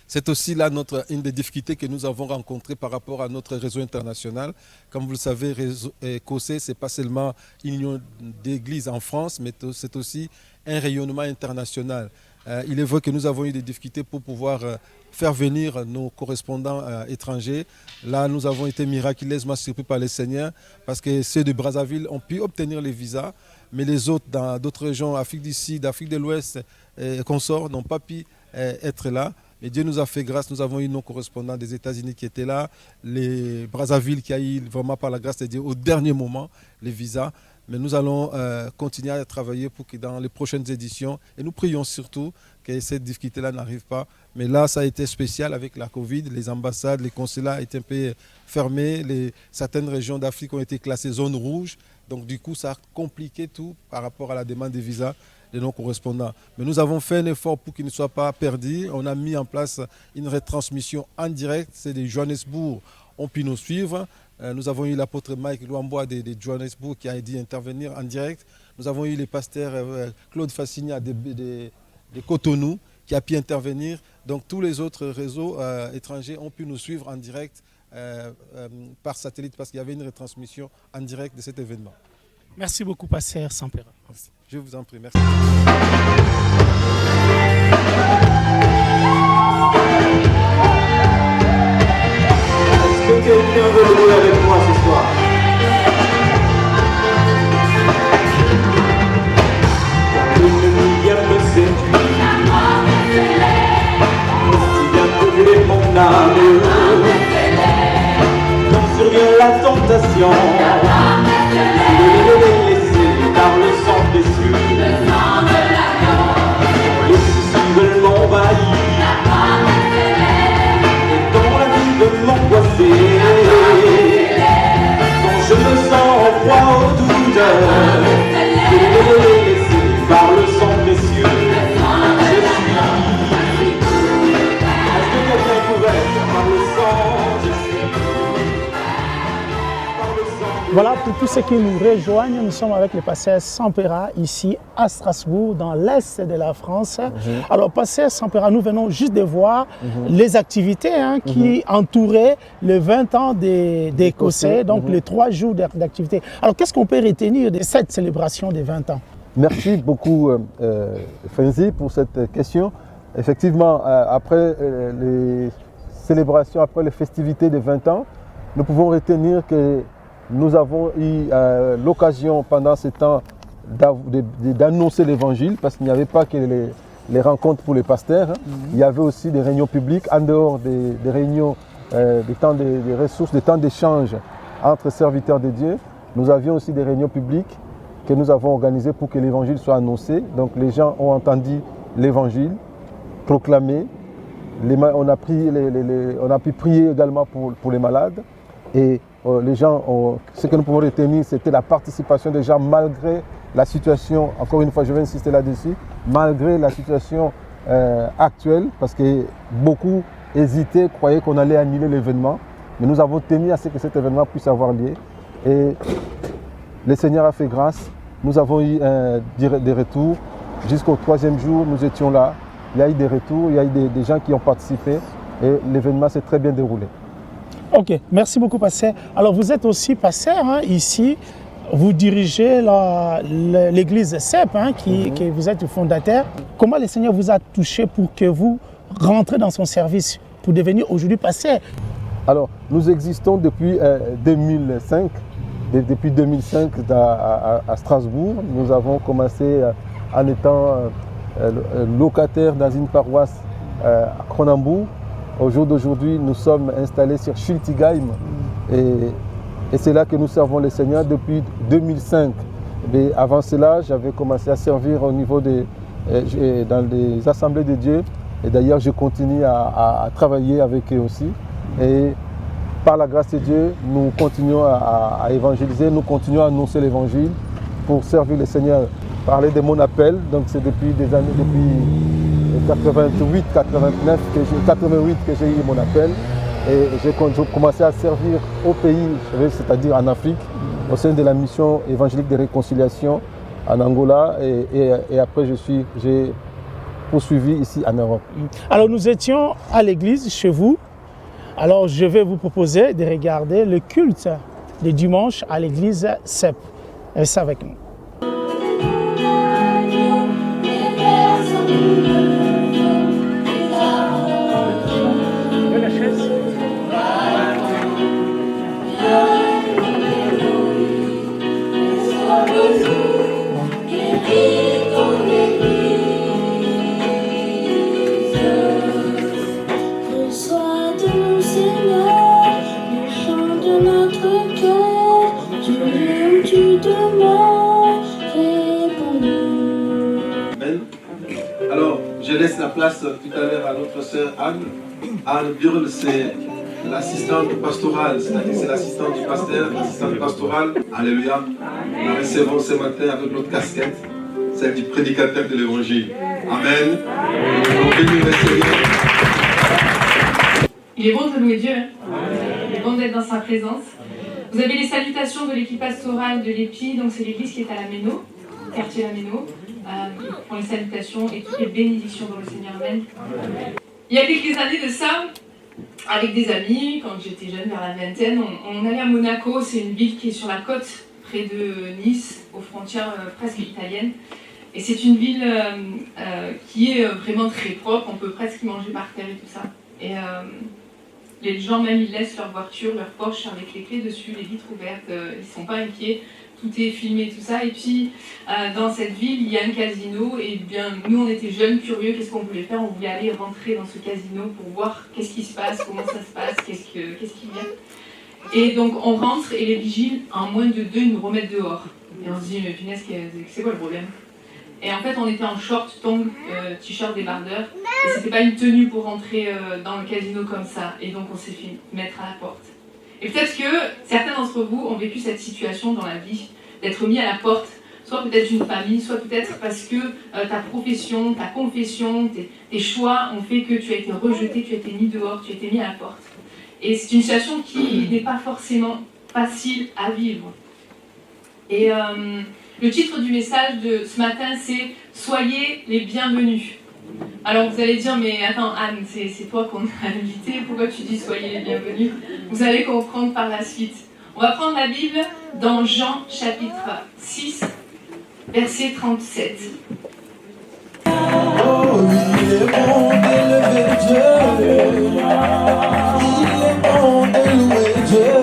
C'est aussi là une des difficultés que nous avons rencontrées par rapport à notre réseau international. Comme vous le savez, réseau écossais, ce n'est pas seulement une union d'églises en France, mais c'est aussi un rayonnement international. Il est vrai que nous avons eu des difficultés pour pouvoir faire venir nos correspondants étrangers. Là, nous avons été miraculeusement surpris par le Seigneur parce que ceux de Brazzaville ont pu obtenir les visas, mais les autres dans d'autres régions, Afrique du Sud, Afrique de l'Ouest et consorts, n'ont pas pu être là. Et Dieu nous a fait grâce, nous avons eu nos correspondants des États-Unis qui étaient là, les Brazzaville qui a eu vraiment par la grâce de Dieu au dernier moment les visas. Mais nous allons continuer à travailler pour que dans les prochaines éditions, et nous prions surtout que cette difficulté-là n'arrive pas. Mais là, ça a été spécial avec la Covid, les ambassades, les consulats étaient un peu fermés, certaines régions d'Afrique ont été classées zone rouge. Donc du coup, ça a compliqué tout par rapport à la demande de visas de nos correspondants. Mais nous avons fait un effort pour qu'ils ne soient pas perdus. On a mis en place une retransmission en direct, c'est de Johannesburg ont pu nous suivre. Nous avons eu l'apôtre Mike Luamboa de Johannesburg qui a dit intervenir en direct. Nous avons eu le pasteur Claude Fassigna de Cotonou qui a pu intervenir. Donc tous les autres réseaux étrangers ont pu nous suivre en direct par satellite parce qu'il y avait une retransmission en direct de cet événement. Merci beaucoup, pasteur Sampera. Je vous en prie, merci. Est-ce que quelqu'un veut jouer avec moi ce soir? Une lumière me séduit, aussi bien brûler mon âme. Quand survient la tentation, je vais les laisser par le sang précieux. Les soucis veulent m'envahir. Quand je me sens en proie aux douleurs, je vais les laisser par le sang précieux. Je suis est-ce que quelqu'un est couvert par le sang? Je suis par le sang. Voilà, pour tous ceux qui nous rejoignent, nous sommes avec le pasteur Sampera ici à Strasbourg, dans l'est de la France. Alors, pasteur Sampera, nous venons juste de voir les activités qui entouraient les 20 ans des Écossais, donc les 3 jours d'activité. Alors, qu'est-ce qu'on peut retenir de cette célébration des 20 ans? Merci beaucoup, Fenzi, pour cette question. Effectivement, après les célébrations, après les festivités des 20 ans, nous pouvons retenir que nous avons eu l'occasion pendant ce temps d'annoncer l'évangile, parce qu'il n'y avait pas que les rencontres pour les pasteurs. Il y avait aussi des réunions publiques, en dehors des réunions, des temps des ressources, des temps d'échange entre serviteurs de Dieu. Nous avions aussi des réunions publiques que nous avons organisées pour que l'évangile soit annoncé. Donc les gens ont entendu l'évangile proclamé. On a pu prier également pour les malades. Et les gens, ce que nous pouvons retenir, c'était la participation des gens malgré la situation, encore une fois je vais insister là-dessus, malgré la situation actuelle, parce que beaucoup hésitaient, croyaient qu'on allait annuler l'événement, mais nous avons tenu à ce que cet événement puisse avoir lieu. Et le Seigneur a fait grâce, nous avons eu des retours, jusqu'au 3e jour nous étions là, il y a eu des retours, il y a eu des gens qui ont participé et l'événement s'est très bien déroulé. Ok, merci beaucoup, pasteur. Alors, vous êtes aussi pasteur ici. Vous dirigez l'église CEP, que vous êtes le fondateur. Comment le Seigneur vous a touché pour que vous rentrez dans son service, pour devenir aujourd'hui pasteur? Alors, nous existons depuis 2005. Depuis 2005 à Strasbourg. Nous avons commencé en étant locataires dans une paroisse à Cronenbourg. Au jour d'aujourd'hui, nous sommes installés sur Schiltigheim et c'est là que nous servons le Seigneur depuis 2005. Mais avant cela, j'avais commencé à servir au niveau dans les assemblées de Dieu. Et d'ailleurs, je continue à travailler avec eux aussi. Et par la grâce de Dieu, nous continuons à évangéliser, nous continuons à annoncer l'évangile pour servir le Seigneur. Parler de mon appel, donc c'est depuis des années, depuis 88, 89, 88 que j'ai eu mon appel. Et j'ai commencé à servir au pays, c'est-à-dire en Afrique, au sein de la mission évangélique de réconciliation en Angola. Et après, j'ai poursuivi ici en Europe. Alors nous étions à l'église chez vous. Alors je vais vous proposer de regarder le culte de dimanche à l'église CEP. Restez avec nous. Alors, je laisse la place tout à l'heure à notre sœur Anne. Anne Burle, c'est l'assistante pastorale, c'est-à-dire c'est l'assistante du pasteur, l'assistante pastorale. Alléluia. Nous la recevons ce matin avec notre casquette, celle du prédicateur de l'évangile. Amen. Nous bénissons le Seigneur. Il est bon de louer Dieu. Hein? est bon d'être dans sa présence. Vous avez les salutations de l'équipe pastorale de l'EPI, donc c'est l'église qui est à la Méno, quartier La Méno, pour les salutations et toutes les bénédictions dans le Seigneur. Amen. Il y a quelques années de ça, avec des amis, quand j'étais jeune, vers la vingtaine, on allait à Monaco, c'est une ville qui est sur la côte, près de Nice, aux frontières presque italiennes. Et c'est une ville qui est vraiment très propre, on peut presque y manger par terre et tout ça. Et les gens même, ils laissent leur voiture, leur Porsche avec les clés dessus, les vitres ouvertes, ils ne sont pas inquiets, tout est filmé, tout ça. Et puis, dans cette ville, il y a un casino, et bien, nous, on était jeunes, curieux, qu'est-ce qu'on voulait faire? On voulait aller rentrer dans ce casino pour voir qu'est-ce qui se passe, comment ça se passe, qu'est-ce qu'il y a. Et donc, on rentre, et les vigiles, en moins de 2, ils nous remettent dehors. Et on se dit, mais punaise, c'est quoi le problème? Et en fait, on était en short, tongs, t-shirt, débardeur. Et c'était pas une tenue pour rentrer dans le casino comme ça. Et donc, on s'est fait mettre à la porte. Et peut-être que certains d'entre vous ont vécu cette situation dans la vie, d'être mis à la porte, soit peut-être d'une famille, soit peut-être parce que ta profession, ta confession, tes choix ont fait que tu as été rejeté, tu as été mis dehors, tu as été mis à la porte. Et c'est une situation qui n'est pas forcément facile à vivre. Et le titre du message de ce matin, c'est « Soyez les bienvenus ». Alors vous allez dire, mais attends Anne, c'est toi qu'on a invité, pourquoi tu dis « Soyez les bienvenus » Vous allez comprendre par la suite. On va prendre la Bible dans Jean chapitre 6, verset 37. Oh, il est bon d'élever Dieu. Il est bon d'élever Dieu.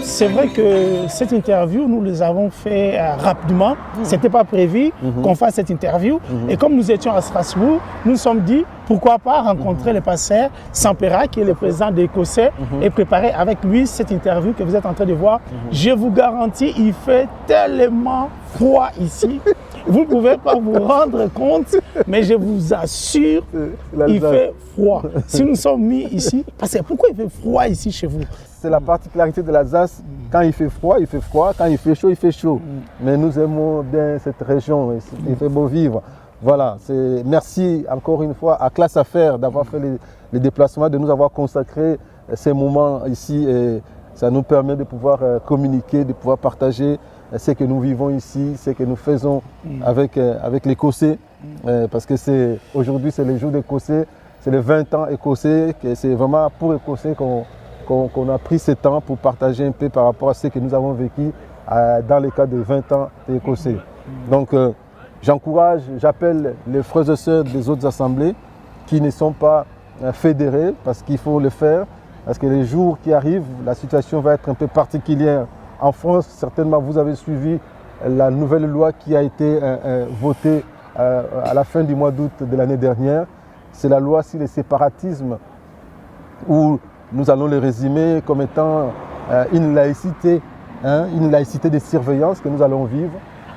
C'est vrai que cette interview, nous les avons fait rapidement. Ce n'était pas prévu qu'on fasse cette interview. Et comme nous étions à Strasbourg, nous nous sommes dit, pourquoi pas rencontrer le pasteur Sampera, qui est le président des Écossais, et préparer avec lui cette interview que vous êtes en train de voir. Je vous garantis, il fait tellement froid ici. Vous ne pouvez pas vous rendre compte, mais je vous assure, il fait froid. Si nous sommes mis ici, parce que pourquoi il fait froid ici chez vous? C'est la particularité de l'Alsace. Quand il fait froid, il fait froid. Quand il fait chaud, il fait chaud. Mais nous aimons bien cette région. Il fait beau vivre. Voilà. Merci encore une fois à Classe Affaires d'avoir fait les déplacements, de nous avoir consacré ces moments ici. Et ça nous permet de pouvoir communiquer, de pouvoir partager ce que nous vivons ici, ce que nous faisons avec l'Écossais. Parce que aujourd'hui, c'est le jour d'Écossais. C'est les 20 ans écossais. C'est vraiment pour Écossais qu'on a pris ce temps pour partager un peu par rapport à ce que nous avons vécu dans le cadre de 20 ans écossais. Donc j'encourage, j'appelle les frères et sœurs des autres assemblées qui ne sont pas fédérés, parce qu'il faut le faire, parce que les jours qui arrivent, la situation va être un peu particulière. En France, certainement, vous avez suivi la nouvelle loi qui a été votée à la fin du mois d'août de l'année dernière. C'est la loi sur le séparatisme, où nous allons le résumer comme étant une laïcité de surveillance que nous allons vivre.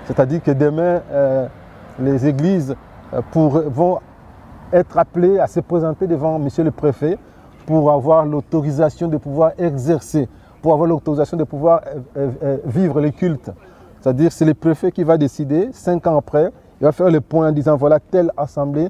C'est-à-dire que demain, les églises vont être appelées à se présenter devant monsieur le préfet pour avoir l'autorisation de pouvoir exercer, pour avoir l'autorisation de pouvoir vivre les cultes. C'est-à-dire que c'est le préfet qui va décider, 5 ans après, il va faire le point en disant voilà, telle assemblée,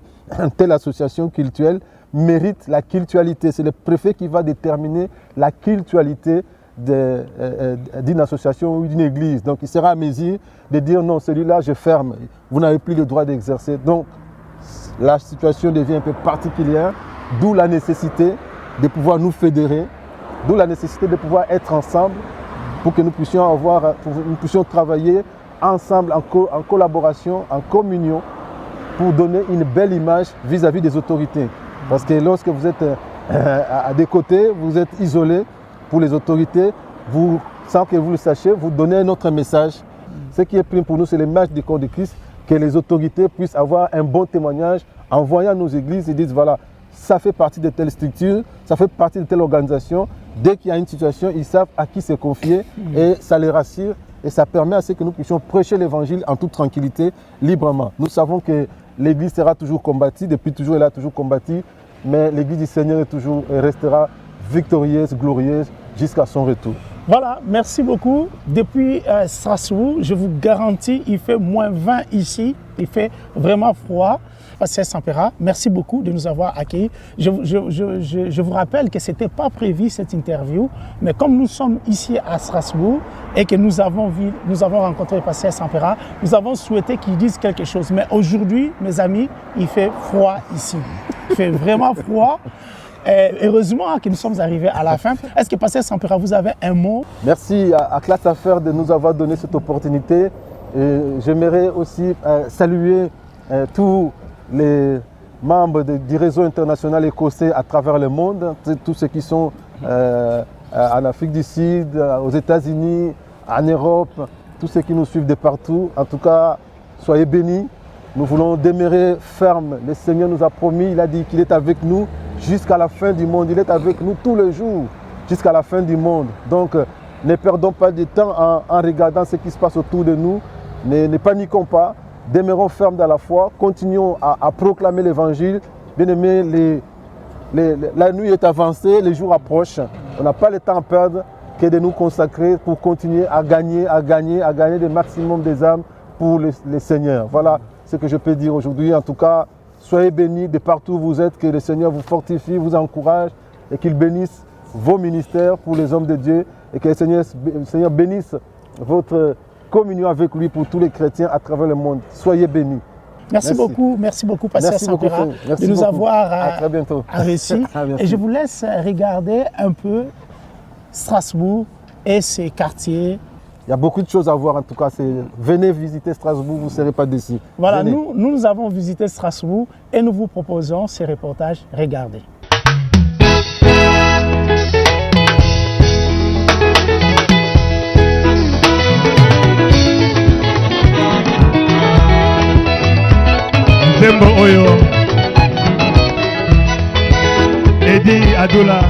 telle association cultuelle mérite la cultualité. C'est le préfet qui va déterminer la cultualité d'une association ou d'une église. Donc il sera à mesure de dire non, celui-là je ferme, vous n'avez plus le droit d'exercer. Donc la situation devient un peu particulière, d'où la nécessité de pouvoir nous fédérer, d'où la nécessité de pouvoir être ensemble pour que nous puissions travailler ensemble en collaboration, en communion, pour donner une belle image vis-à-vis des autorités. Parce que lorsque vous êtes à des côtés, vous êtes isolé pour les autorités, vous, sans que vous le sachiez, vous donnez un autre message. Ce qui est prime pour nous, c'est l'image du corps de Christ, que les autorités puissent avoir un bon témoignage en voyant nos églises et disent voilà, ça fait partie de telle structure, ça fait partie de telle organisation. Dès qu'il y a une situation, ils savent à qui se confier et ça les rassure et ça permet à ce que nous puissions prêcher l'évangile en toute tranquillité, librement. Nous savons que l'église sera toujours combattue, depuis toujours elle a toujours combattu, mais l'église du Seigneur est toujours et restera victorieuse, glorieuse jusqu'à son retour. Voilà, merci beaucoup. Depuis Strasbourg, je vous garantis, il fait moins 20 ici, il fait vraiment froid. Pasteur Sampera, merci beaucoup de nous avoir accueillis. Je vous rappelle que ce n'était pas prévu cette interview, mais comme nous sommes ici à Strasbourg et que nous avons rencontré Pasteur Sampera, nous avons souhaité qu'il dise quelque chose. Mais aujourd'hui, mes amis, il fait froid ici. Il fait vraiment froid. Et heureusement que nous sommes arrivés à la fin. Est-ce que Pasteur Sampera, vous avez un mot? Merci à Classe Affaires de nous avoir donné cette opportunité. J'aimerais aussi saluer tous les membres du réseau international écossais à travers le monde, tous ceux qui sont en Afrique du Sud, aux États-Unis, en Europe, tous ceux qui nous suivent de partout. En tout cas, soyez bénis. Nous voulons demeurer fermes. Le Seigneur nous a promis, il a dit qu'il est avec nous jusqu'à la fin du monde. Il est avec nous tous les jours jusqu'à la fin du monde. Donc, ne perdons pas de temps en regardant ce qui se passe autour de nous. Ne paniquons pas. Demeurons fermes dans la foi, continuons à proclamer l'évangile. Bien aimé, la nuit est avancée, les jours approchent. On n'a pas le temps à perdre que de nous consacrer pour continuer à gagner le maximum des âmes pour le Seigneur. Voilà ce que je peux dire aujourd'hui. En tout cas, soyez bénis de partout où vous êtes, que le Seigneur vous fortifie, vous encourage et qu'il bénisse vos ministères pour les hommes de Dieu et que le Seigneur bénisse votre communion avec lui pour tous les chrétiens à travers le monde. Soyez bénis. Merci beaucoup, Pasteur Sampera, de nous avoir réussi. Et je vous laisse regarder un peu Strasbourg et ses quartiers. Il y a beaucoup de choses à voir en tout cas. Venez visiter Strasbourg, vous ne serez pas déçus. Voilà, nous avons visité Strasbourg et nous vous proposons ces reportages. Regardez. Zembo Oyo, Eddie Adola.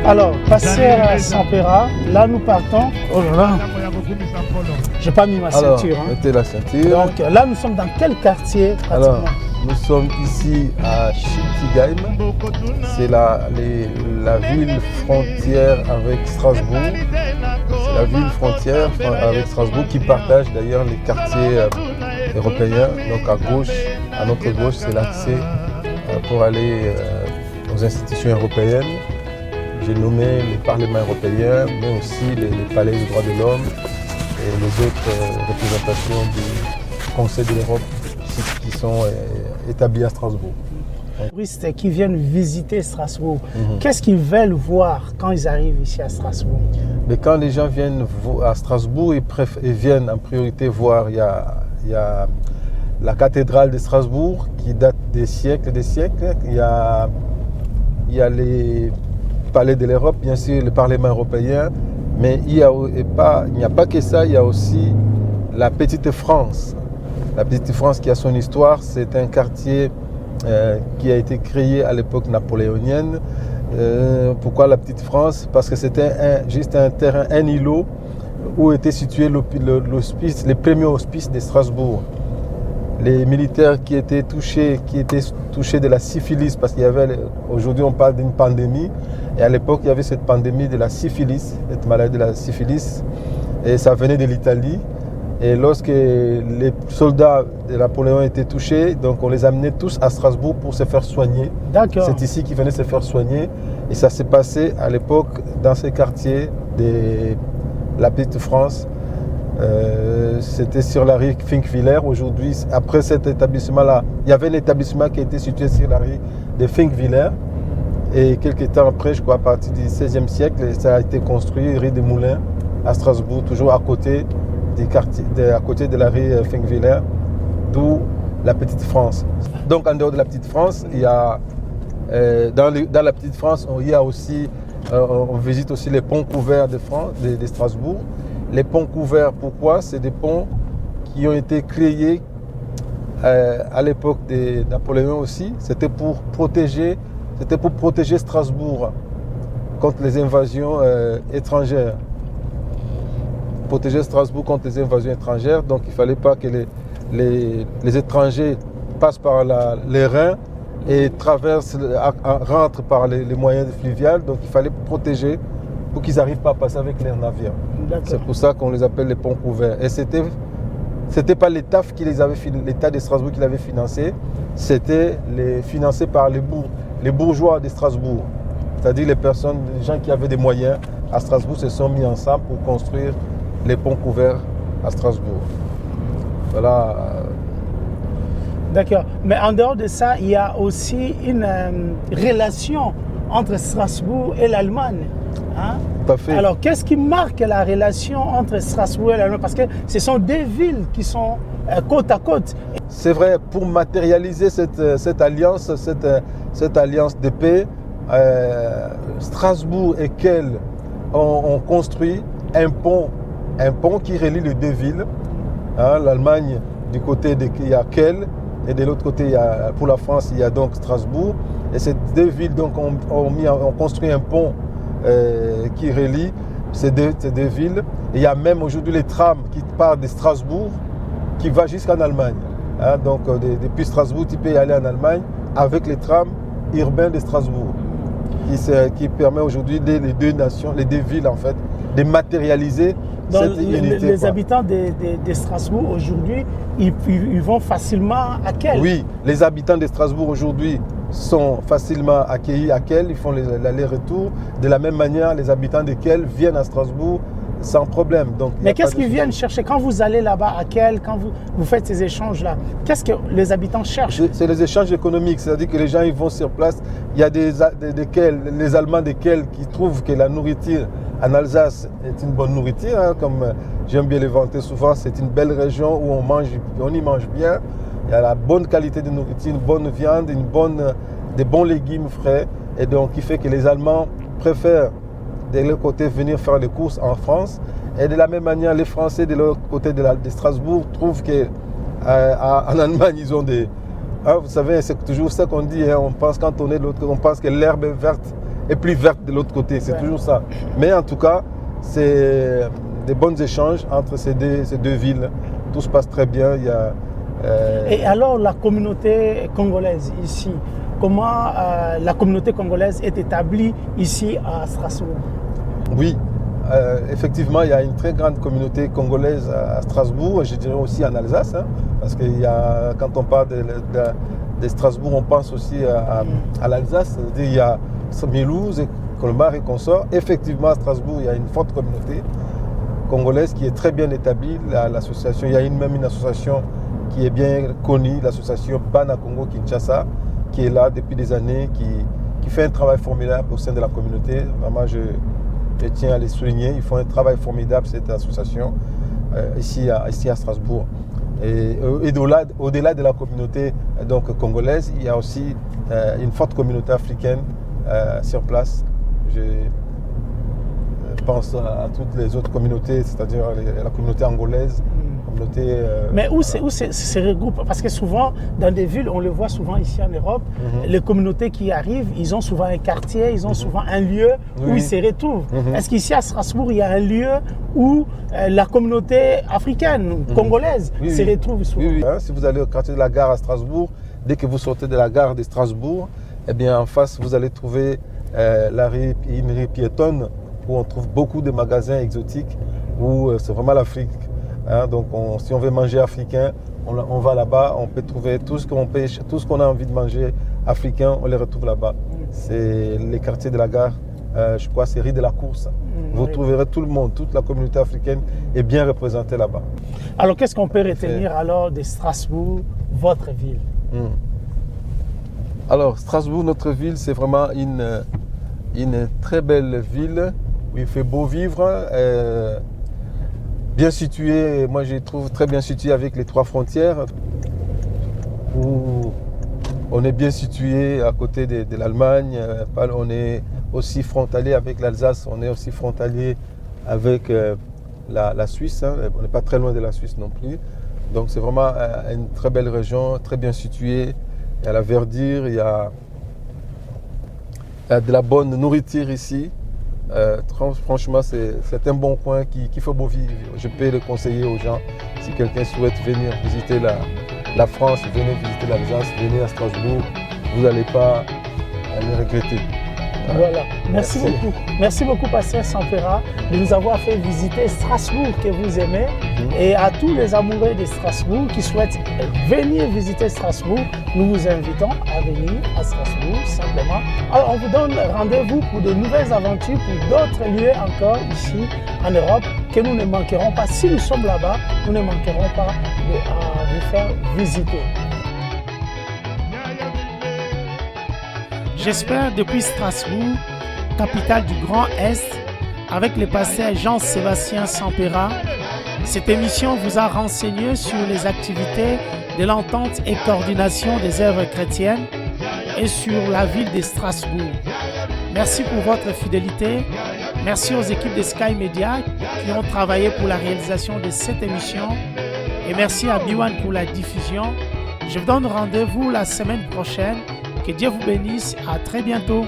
Alors, Pasteur Sampera, là nous partons. Oh là là, j'ai pas mis ma ceinture. Mettez la ceinture. Donc là nous sommes dans quel quartier pratiquement? Alors, nous sommes ici à Schiltigheim. C'est la ville frontière avec Strasbourg. C'est la ville frontière avec Strasbourg qui partage d'ailleurs les quartiers européens. Donc à gauche, à notre gauche, c'est l'accès pour aller aux institutions européennes. J'ai nommé le Parlement européen, mais aussi les palais des droits de l'homme et les autres représentations du Conseil de l'Europe qui sont établis à Strasbourg. Les touristes qui viennent visiter Strasbourg, qu'est-ce qu'ils veulent voir quand ils arrivent ici à Strasbourg? Mais quand les gens viennent à Strasbourg, ils viennent en priorité voir, il y a la cathédrale de Strasbourg qui date des siècles et des siècles. Il y a les palais de l'Europe, bien sûr, le Parlement européen, mais il n'y a pas que ça, il y a aussi la Petite France. La Petite France qui a son histoire, c'est un quartier qui a été créé à l'époque napoléonienne. Pourquoi la Petite France? Parce que c'était juste un terrain, un îlot où était situé les premiers hospices de Strasbourg. Les militaires qui étaient touchés de la syphilis, parce qu'il y avait, aujourd'hui on parle d'une pandémie, et à l'époque il y avait cette pandémie de la syphilis, cette maladie de la syphilis, et ça venait de l'Italie. Et lorsque les soldats de Napoléon étaient touchés, donc on les amenait tous à Strasbourg pour se faire soigner. D'accord. C'est ici qu'ils venaient se faire soigner, et ça s'est passé à l'époque dans ces quartiers de la Petite France. C'était sur la rue Finkwiller. Aujourd'hui, après cet établissement-là, il y avait un établissement qui était situé sur la rue de Finkwiller. Et quelques temps après, je crois à partir du XVIe siècle, ça a été construit, rue des Moulins, à Strasbourg, toujours à côté du quartier, à côté de la rue Finkwiller, d'où la Petite France. Donc en dehors de la Petite France, il y a, dans la Petite France, il y a aussi, on visite aussi les ponts couverts de Strasbourg. Les ponts couverts, pourquoi? C'est des ponts qui ont été créés à l'époque de Napoléon aussi. C'était pour protéger Strasbourg contre les invasions étrangères. Protéger Strasbourg contre les invasions étrangères. Donc il ne fallait pas que les étrangers passent par les Rhin et rentrent par les moyens fluviales. Donc il fallait protéger pour qu'ils n'arrivent pas à passer avec leurs navires. C'est pour ça qu'on les appelle les ponts couverts. Et c'était pas l'État l'État de Strasbourg qui l'avait financé, c'était financé par les bourgeois de Strasbourg. C'est-à-dire les gens qui avaient des moyens à Strasbourg se sont mis ensemble pour construire les ponts couverts à Strasbourg. Voilà. D'accord. Mais en dehors de ça, il y a aussi une relation entre Strasbourg et l'Allemagne. Hein? Tout à fait. Alors, qu'est-ce qui marque la relation entre Strasbourg et l'Allemagne? Parce que ce sont deux villes qui sont côte à côte. C'est vrai, pour matérialiser cette alliance de paix, Strasbourg et Kehl ont construit un pont qui relie les deux villes. Hein, l'Allemagne, du côté il y a Kehl, et de l'autre côté, pour la France, il y a donc Strasbourg. Et ces deux villes donc, ont construit un pont qui relie ces deux villes. Et il y a même aujourd'hui les trams qui partent de Strasbourg qui va jusqu'en Allemagne. Hein, donc depuis Strasbourg, tu peux y aller en Allemagne avec les trams urbains de Strasbourg qui permet aujourd'hui les deux villes en fait, de matérialiser cette unité. Les habitants de Strasbourg aujourd'hui, ils vont facilement à Kehl. Oui, les habitants de Strasbourg aujourd'hui sont facilement accueillis à Kehl, ils font l'aller-retour. De la même manière, les habitants de Kehl viennent à Strasbourg sans problème. Donc, mais qu'est-ce qu'ils viennent chercher quand vous allez là-bas à Kehl, quand vous faites ces échanges-là? Qu'est-ce que les habitants cherchent? C'est les échanges économiques, c'est-à-dire que les gens ils vont sur place. Il y a les Allemands de Kehl qui trouvent que la nourriture en Alsace est une bonne nourriture, hein, comme j'aime bien les vanter souvent. C'est une belle région où on y mange bien. Il y a la bonne qualité de nourriture, une bonne viande, des bons légumes frais. Et donc, qui fait que les Allemands préfèrent de leur côté venir faire les courses en France. Et de la même manière, les Français de l'autre côté de Strasbourg trouvent qu'en Allemagne, ils ont des... Hein, vous savez, c'est toujours ça qu'on dit. Hein, on pense quand on est de l'autre côté, on pense que l'herbe est verte et plus verte de l'autre côté. C'est toujours ça. Mais en tout cas, c'est des bons échanges entre ces deux villes. Tout se passe très bien. Il y a, Et alors, la communauté congolaise ici, comment la communauté congolaise est établie ici à Strasbourg? Oui, effectivement, il y a une très grande communauté congolaise à Strasbourg, je dirais aussi en Alsace, hein, parce que quand on parle de Strasbourg, on pense aussi à l'Alsace. Il y a Mulhouse, Colmar et consorts. Effectivement, à Strasbourg, il y a une forte communauté congolaise qui est très bien établie. L'association, il y a même une association qui est bien connue, l'association Bana Congo Kinshasa, qui est là depuis des années, qui fait un travail formidable au sein de la communauté. Vraiment, je tiens à les souligner. Ils font un travail formidable, cette association, ici à Strasbourg. Et au-delà de la communauté donc, congolaise, il y a aussi une forte communauté africaine sur place. Je pense à toutes les autres communautés, c'est-à-dire la communauté angolaise. Mais où se regroupent? Parce que souvent, dans des villes, on le voit souvent ici en Europe, les communautés qui arrivent, ils ont souvent un quartier, ils ont souvent un lieu où ils se retrouvent. Est-ce qu'ici à Strasbourg, il y a un lieu où la communauté africaine, congolaise, se retrouve souvent? Oui. Hein, si vous allez au quartier de la gare à Strasbourg, dès que vous sortez de la gare de Strasbourg, eh bien, en face, vous allez trouver une rue piétonne où on trouve beaucoup de magasins exotiques, où c'est vraiment l'Afrique. Hein, donc si on veut manger africain, on va là-bas, on peut trouver tout ce qu'on a envie de manger africain, on les retrouve là-bas. C'est les quartiers de la gare, je crois c'est rue de la Course. Vous trouverez tout le monde, toute la communauté africaine est bien représentée là-bas. Alors qu'est-ce qu'on peut retenir alors de Strasbourg, votre ville? Alors Strasbourg, notre ville, c'est vraiment une très belle ville où il fait beau vivre. Bien situé, moi je trouve très bien situé avec les trois frontières. où on est bien situé à côté de l'Allemagne. On est aussi frontalier avec l'Alsace, on est aussi frontalier avec la Suisse. Hein. On n'est pas très loin de la Suisse non plus. Donc c'est vraiment une très belle région, très bien située. Il y a la verdure, il y a de la bonne nourriture ici. Franchement, c'est un bon coin qui fait beau vivre. Je peux le conseiller aux gens. Si quelqu'un souhaite venir visiter la France, venez visiter l'Alsace, venez à Strasbourg, vous n'allez pas le regretter. Voilà, merci beaucoup. Merci beaucoup, Pasteur Sampera, de nous avoir fait visiter Strasbourg que vous aimez. Et à tous les amoureux de Strasbourg qui souhaitent venir visiter Strasbourg, nous vous invitons à venir à Strasbourg simplement. Alors, on vous donne rendez-vous pour de nouvelles aventures, pour d'autres lieux encore ici en Europe que nous ne manquerons pas. Si nous sommes là-bas, nous ne manquerons pas de vous faire visiter. J'espère depuis Strasbourg, capitale du Grand Est, avec le pasteur Jean-Sébastien Sampera, cette émission vous a renseigné sur les activités de l'entente et coordination des œuvres chrétiennes et sur la ville de Strasbourg. Merci pour votre fidélité. Merci aux équipes de Sky Media qui ont travaillé pour la réalisation de cette émission. Et merci à Biwan pour la diffusion. Je vous donne rendez-vous la semaine prochaine. Que Dieu vous bénisse. À très bientôt.